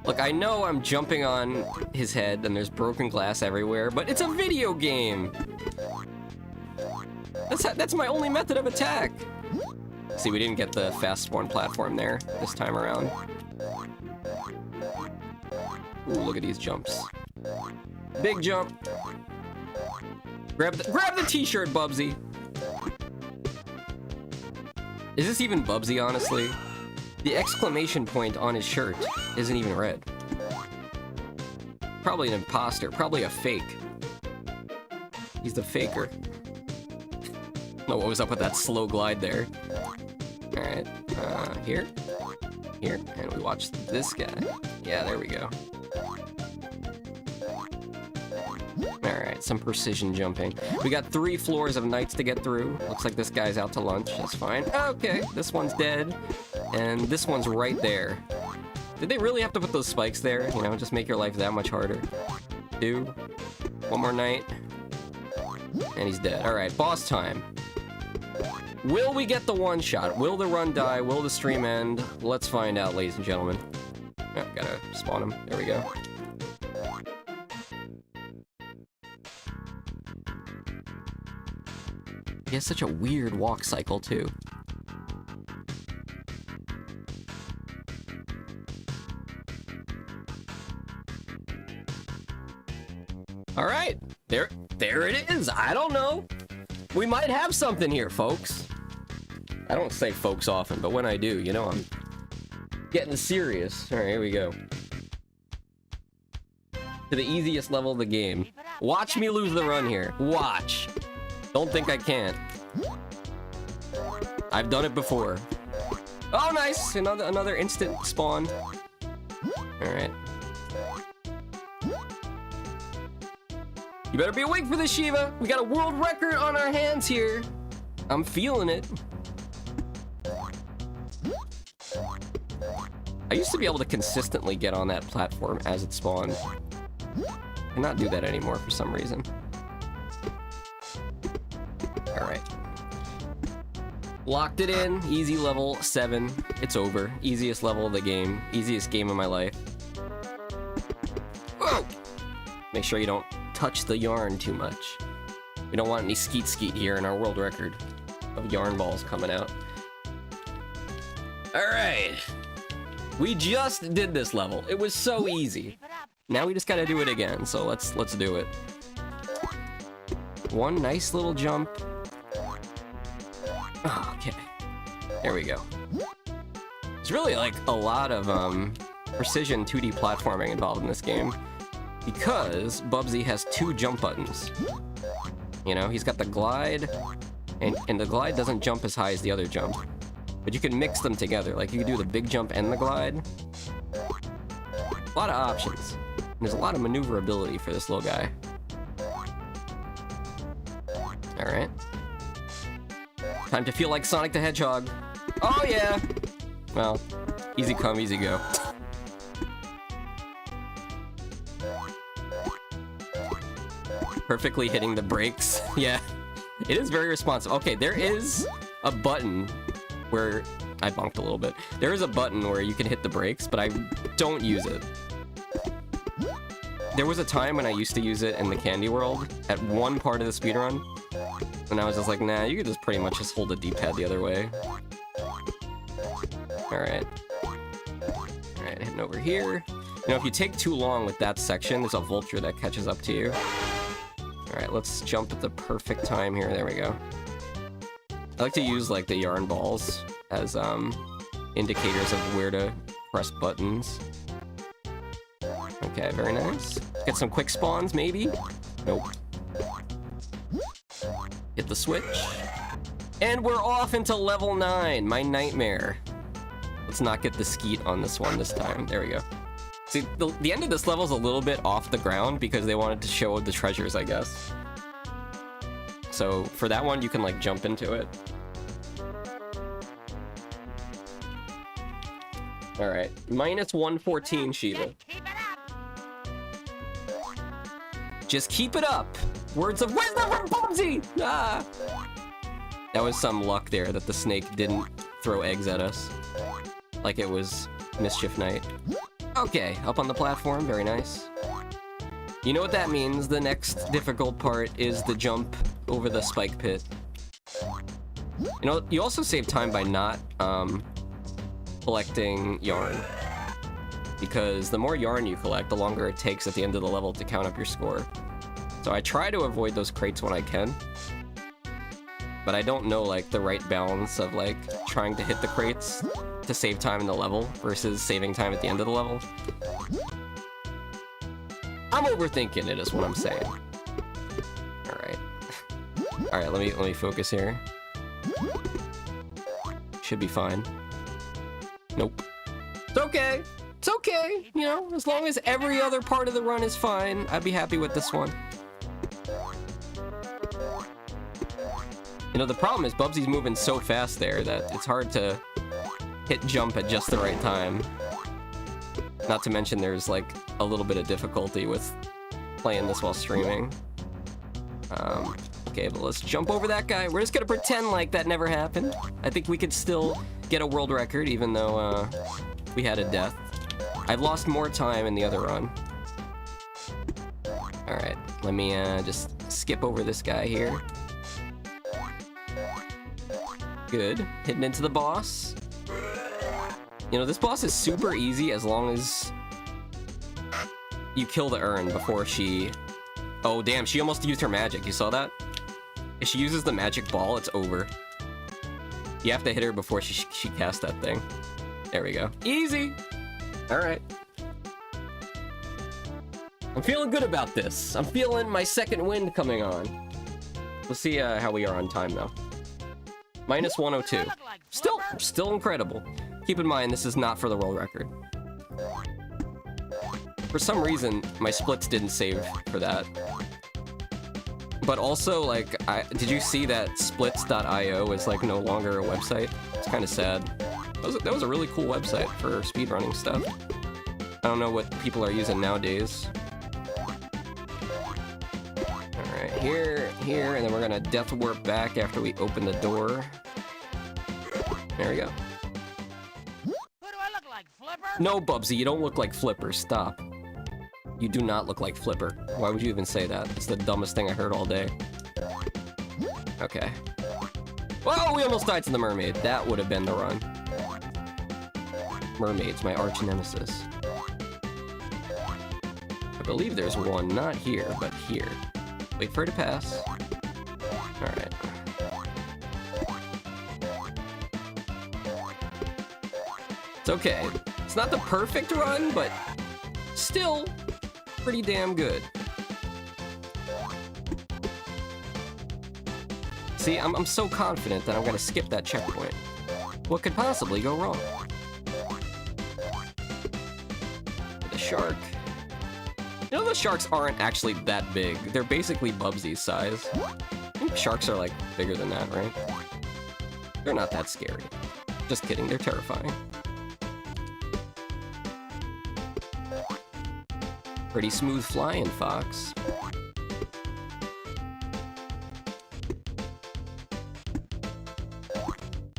Look, I know I'm jumping on his head and there's broken glass everywhere, but it's a video game. That's my only method of attack. See, we didn't get the fast spawn platform there this time around. Ooh, look at these jumps. Big jump. Grab the t-shirt, Bubsy. Is this even Bubsy, honestly? The exclamation point on his shirt isn't even red. Probably an imposter, probably a fake. He's the faker. No, what was up with that slow glide there? Alright, here, and we watch this guy. Yeah, there we go. Alright, some precision jumping. We got 3 floors of nights to get through. Looks like this guy's out to lunch, that's fine. Okay, this one's dead, and this one's right there. Did they really have to put those spikes there? You know, just make your life that much harder. 2. One more night. And he's dead. Alright, boss time. Will we get the one shot? Will the run die? Will the stream end? Let's find out, ladies and gentlemen. Oh, gotta spawn him. There we go. He has such a weird walk cycle, too. Alright, there it is. I don't know. We might have something here, folks. I don't say folks often, but when I do, you know I'm getting serious. Alright, here we go. To the easiest level of the game. Watch me lose the run here. Watch. Don't think I can't. I've done it before. Oh, nice! Another instant spawn. Alright. You better be awake for this, Shiva! We got a world record on our hands here! I'm feeling it. I used to be able to consistently get on that platform as it spawned. I cannot do that anymore for some reason. Alright. Locked it in. Easy level 7. It's over. Easiest level of the game. Easiest game of my life. Whoa! Make sure you don't touch the yarn too much. We don't want any skeet here in our world record of yarn balls coming out. Alright. We just did this level. It was so easy. Now we just gotta do it again, so let's do it. One nice little jump. Oh, okay. There we go. There's really like a lot of precision 2D platforming involved in this game. Because Bubsy has 2 jump buttons. You know, he's got the glide, and the glide doesn't jump as high as the other jump. But you can mix them together, like you can do the big jump and the glide. A lot of options. And there's a lot of maneuverability for this little guy. Alright. Time to feel like Sonic the Hedgehog. Oh yeah! Well, easy come, easy go. Perfectly hitting the brakes. Yeah, it is very responsive. Okay, there is a button where... I bunked a little bit. There is a button where you can hit the brakes, but I don't use it. There was a time when I used to use it in the Candy World at one part of the speedrun, and I was just like, nah, you could just pretty much just hold the D-pad the other way. Alright. Alright, heading over here. You know, if you take too long with that section, there's a vulture that catches up to you. Alright, let's jump at the perfect time here. There we go. I like to use, like, the yarn balls as, indicators of where to press buttons. Okay, very nice. Get some quick spawns, maybe? Nope. Hit the switch. And we're off into level 9, my nightmare. Let's not get the skeet on this one this time. There we go. See, the end of this level is a little bit off the ground because they wanted to show the treasures, I guess. So for that one, you can like jump into it. All right, minus 114, Shiva. Just keep it up. Words of wisdom from Bubsy. Ah. That was some luck there that the snake didn't throw eggs at us, like it was Mischief Night. Okay, up on the platform, very nice. You know what that means? The next difficult part is the jump over the spike pit. You know, you also save time by not collecting yarn, because the more yarn you collect, the longer it takes at the end of the level to count up your score. So I try to avoid those crates when I can, but I don't know like the right balance of like trying to hit the crates to save time in the level versus saving time at the end of the level. I'm overthinking it is what I'm saying. Alright. Alright, let me focus here. Should be fine. Nope. It's okay. It's okay. You know, as long as every other part of the run is fine, I'd be happy with this one. You know, the problem is Bubsy's moving so fast there that it's hard to hit jump at just the right time. Not to mention there's like a little bit of difficulty with playing this while streaming. Okay, but let's jump over that guy. We're just gonna pretend like that never happened. I think we could still get a world record even though we had a death. I've lost more time in the other run. Alright, let me just skip over this guy here. Good. Hitting into the boss. You know, this boss is super easy as long as you kill the urn before she... Oh, damn, she almost used her magic. You saw that? If she uses the magic ball, it's over. You have to hit her before she casts that thing. There we go. Easy! Alright. I'm feeling good about this. I'm feeling my second wind coming on. We'll see how we are on time, though. Minus 102. Still incredible. Keep in mind, this is not for the world record. For some reason, my splits didn't save for that. But also, like, did you see that splits.io is, like, no longer a website? It's kind of sad. That was a really cool website for speedrunning stuff. I don't know what people are using nowadays. Alright, here, and then we're gonna death warp back after we open the door. There we go. Who do I look like, Flipper? No, Bubsy, you don't look like Flipper. Stop. You do not look like Flipper. Why would you even say that? It's the dumbest thing I heard all day. Okay. Whoa, we almost died to the mermaid. That would have been the run. Mermaid's my arch nemesis. I believe there's one, not here, but here. Wait for it to pass. Alright. It's okay. It's not the perfect run, but still pretty damn good. See, I'm so confident that I'm gonna skip that checkpoint. What could possibly go wrong? The shark. You know, the sharks aren't actually that big. They're basically Bubsy's size. I think sharks are, like, bigger than that, right? They're not that scary. Just kidding, they're terrifying. Pretty smooth flying, Fox.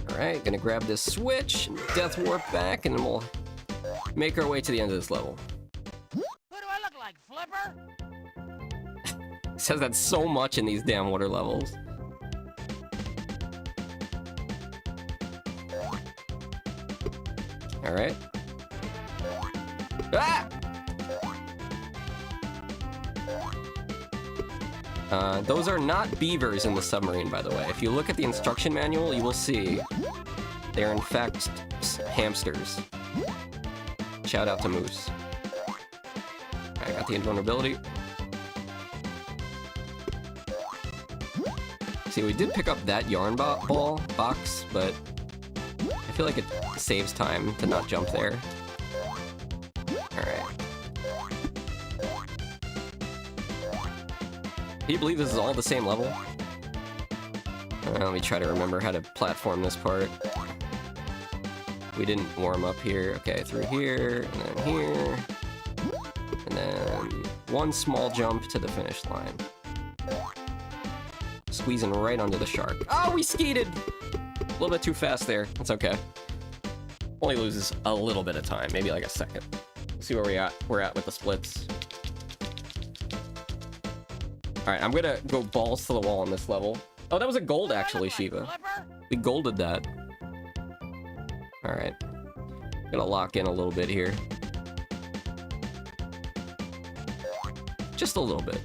Alright, gonna grab this switch, death warp back, and then we'll make our way to the end of this level. Who do I look like, Flipper? It says that so much in these damn water levels. Alright. Ah! Those are not beavers in the submarine, by the way. If you look at the instruction manual, you will see they are in fact hamsters. Shout out to Moose. I got the invulnerability. See, we did pick up that yarn ball box, but I feel like it saves time to not jump there. Alright. Can you believe this is all the same level? Let me try to remember how to platform this part. We didn't warm up here. Okay, through here, and then here. And then one small jump to the finish line. Squeezing right under the shark. Oh, we skeeted! A little bit too fast there. That's okay. Only loses a little bit of time, maybe like a second. See where we're at with the splits. Alright, I'm gonna go balls to the wall on this level. Oh, that was a gold actually, Shiva. We golded that. Alright. Gonna lock in a little bit here. Just a little bit.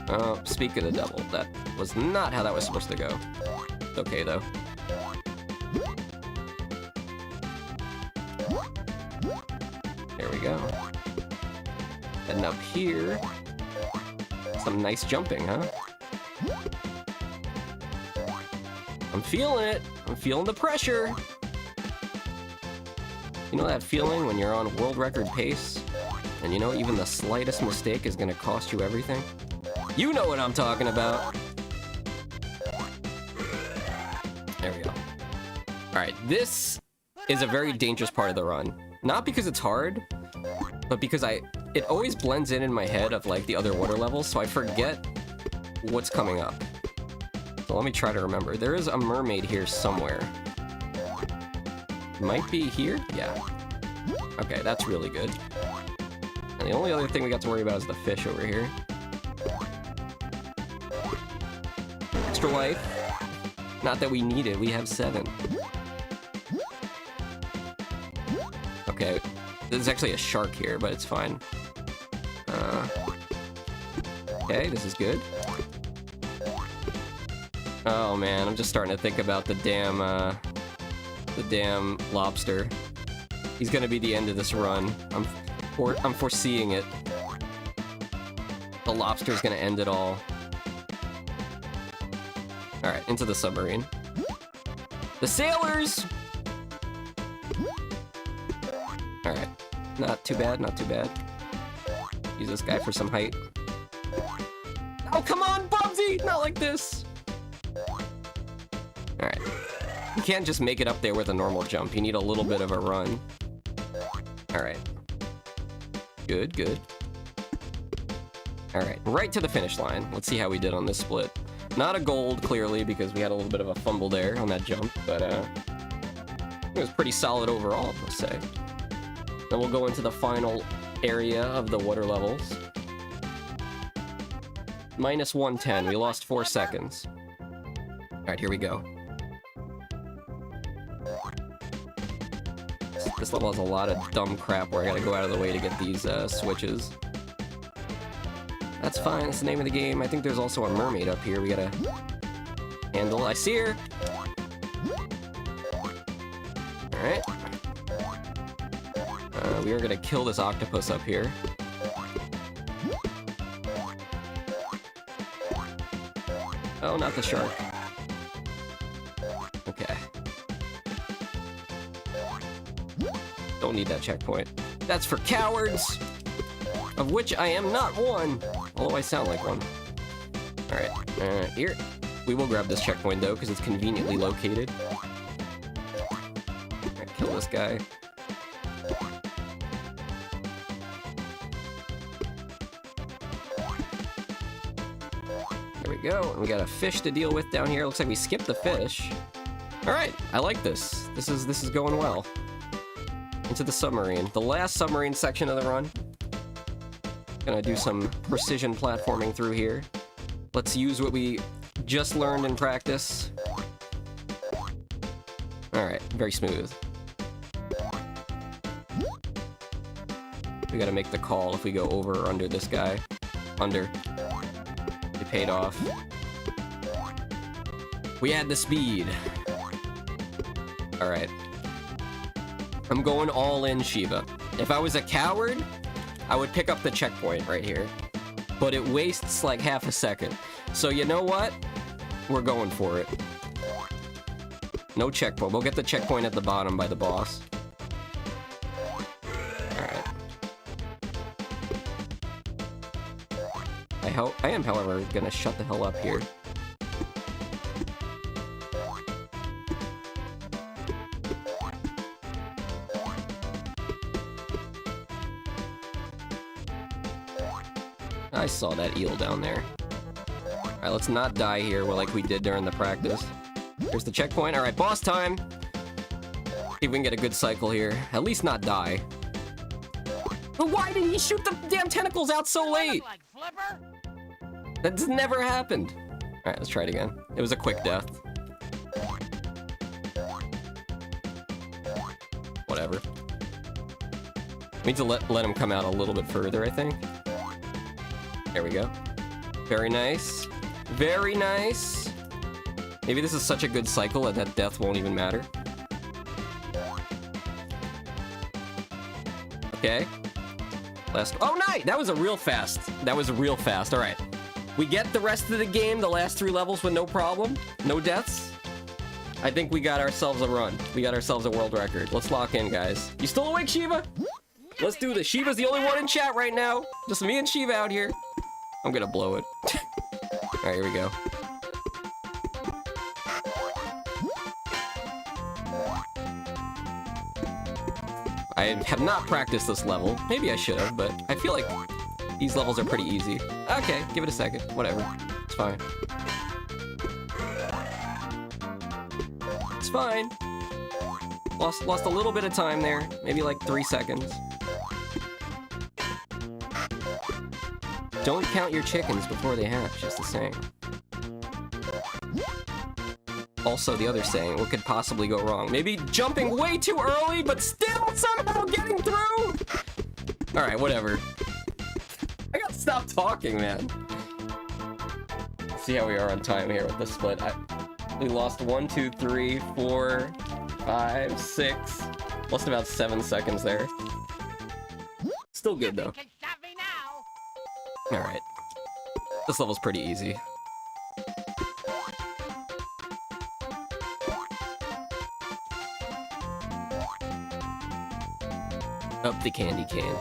Oh, speak of the devil. That was not how that was supposed to go. It's okay, though. There we go. Heading up here. Some nice jumping, huh? I'm feeling it. I'm feeling the pressure. You know that feeling when you're on world record pace? And you know even the slightest mistake is gonna cost you everything? You know what I'm talking about. There we go. Alright, this is a very dangerous part of the run. Not because it's hard, but because it always blends in my head of like the other water levels, so I forget what's coming up. So let me try to remember. There is a mermaid here somewhere. Might be here? Yeah. Okay, that's really good. And the only other thing we got to worry about is the fish over here. Extra life. Not that we need it, we have 7. Okay, there's actually a shark here, but it's fine. Okay, this is good. Oh man, I'm just starting to think about the damn lobster. He's gonna be the end of this run. I'm foreseeing it. The lobster's gonna end it all. Alright, into the submarine. The sailors! Alright. Not too bad, not too bad. Use this guy for some height. Oh, come on, Bubsy! Not like this! Alright. You can't just make it up there with a normal jump. You need a little bit of a run. Alright. Good, good. Alright, right to the finish line. Let's see how we did on this split. Not a gold, clearly, because we had a little bit of a fumble there on that jump, but it was pretty solid overall, let's say. Then we'll go into the final area of the water levels. Minus 110, we lost 4 seconds. Alright, here we go. This level has a lot of dumb crap where I gotta go out of the way to get these switches. That's fine, it's the name of the game. I think there's also a mermaid up here we gotta handle. I see her! Alright. We are gonna kill this octopus up here. Oh, not the shark. Okay. Don't need that checkpoint. That's for cowards! Of which I am not one! Although I sound like one. Alright, here. We will grab this checkpoint though, because it's conveniently located. Alright, kill this guy. There we go. We got a fish to deal with down here. Looks like we skipped the fish. Alright, I like this. This is going well. Into the submarine. The last submarine section of the run. Gonna do some precision platforming through here. Let's use what we just learned in practice. Alright, very smooth. We gotta make the call if we go over or under this guy. Under. It paid off. We had the speed. Alright. I'm going all in, Shiva. If I was a coward, I would pick up the checkpoint right here. But it wastes like half a second. So you know what? We're going for it. No checkpoint. We'll get the checkpoint at the bottom by the boss. Alright. I am, however, gonna shut the hell up here. I saw that eel down there. Alright, let's not die here like we did during the practice. Here's the checkpoint. Alright, boss time! See if we can get a good cycle here. At least not die. But why did he shoot the damn tentacles out so late? Like Flipper? That's never happened. Alright, let's try it again. It was a quick death. Whatever. We need to let him come out a little bit further, I think. There we go. Very nice. Very nice. Maybe this is such a good cycle that death won't even matter. Okay. Last. Oh, nice! That was a real fast. That was real fast. All right. We get the rest of the game, the last 3 levels with no problem. No deaths. I think we got ourselves a run. We got ourselves a world record. Let's lock in, guys. You still awake, Shiva? Let's do this. Shiva's the only one in chat right now. Just me and Shiva out here. I'm gonna blow it. Alright, here we go. I have not practiced this level. Maybe I should have, but I feel like these levels are pretty easy. Okay, give it a second. Whatever. It's fine. It's fine. Lost a little bit of time there. Maybe like 3 seconds. Don't count your chickens before they hatch, just the saying. Also, the other saying, what could possibly go wrong? Maybe jumping way too early, but still somehow getting through? Alright, whatever. I gotta stop talking, man. Let's see how we are on time here with the split. We lost 1, 2, 3, 4, 5, 6. Lost about 7 seconds there. Still good, though. Alright. This level's pretty easy. Up the candy cane.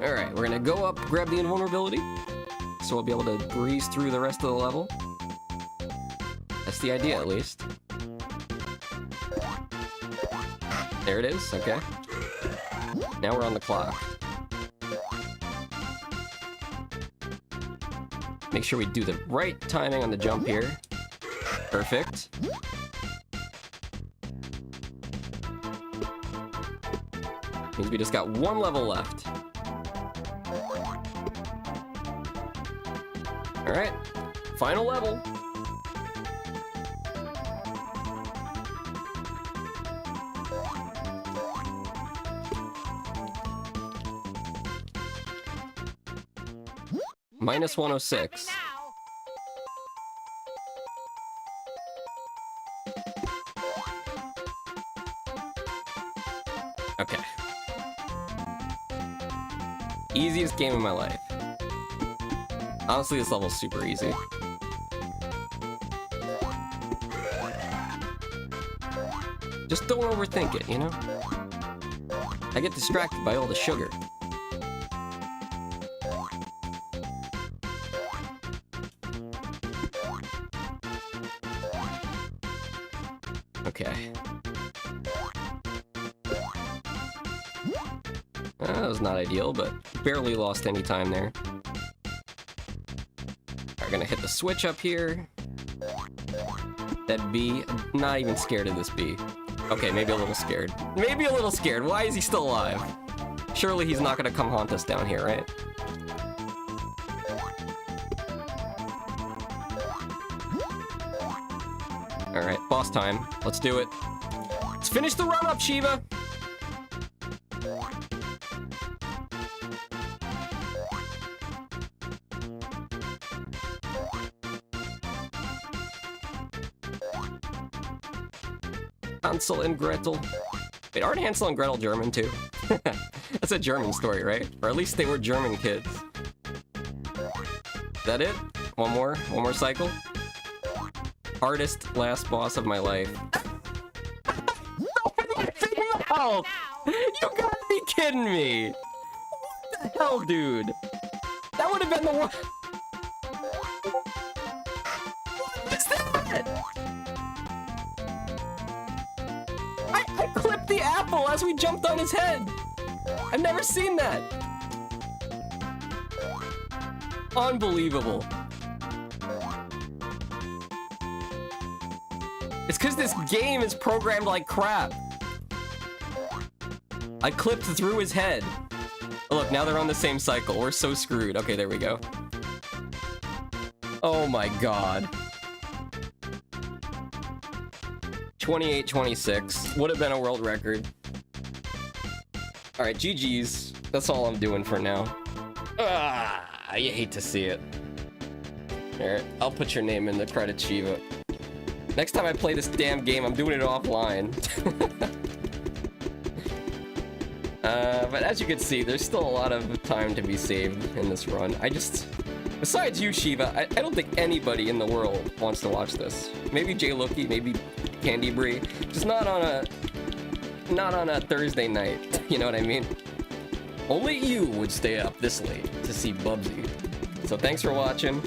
Alright, we're gonna go up, grab the invulnerability. So we'll be able to breeze through the rest of the level. That's the idea, at least. There it is, okay. Now we're on the clock. Make sure we do the right timing on the jump here. Perfect. Means we just got 1 level left. Alright, final level. Minus 106. Okay. Easiest game of my life. Honestly, this level's super easy. Just don't overthink it, you know? I get distracted by all the sugar. Okay. That was not ideal, but barely lost any time there. We're gonna hit the switch up here. That bee, I'm not even scared of this bee. Okay, maybe a little scared. Maybe a little scared. Why is he still alive? Surely he's not gonna come haunt us down here, right? Alright, boss time. Let's do it. Let's finish the run-up, Shiva! Hansel and Gretel. Wait, aren't Hansel and Gretel German too? That's a German story, right? Or at least they were German kids. Is that it? One more cycle? Hardest last boss of my life. Oh, you gotta be kidding me! What the hell, dude? That would have been the one. What is that? I clipped the apple as we jumped on his head. I've never seen that. Unbelievable. It's because this game is programmed like crap. I clipped through his head. Oh, look, now they're on the same cycle. We're so screwed. Okay, there we go. Oh my god. 28-26. Would have been a world record. Alright, GG's. That's all I'm doing for now. Ah, you hate to see it. Alright, I'll put your name in the credits, Shiva. Next time I play this damn game, I'm doing it offline. But as you can see, there's still a lot of time to be saved in this run. Besides you, Shiva, I don't think anybody in the world wants to watch this. Maybe Jay Loki, maybe Candy Brie, just not on a Thursday night. You know what I mean? Only you would stay up this late to see Bubsy. So thanks for watching.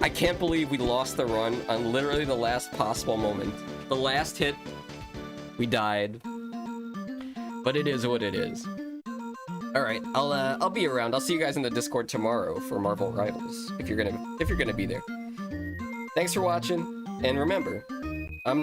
I can't believe we lost the run on literally the last possible moment. The last hit, we died. But it is what it is. Alright, I'll be around. I'll see you guys in the Discord tomorrow for Marvel Rivals, if you're gonna be there. Thanks for watching, and remember,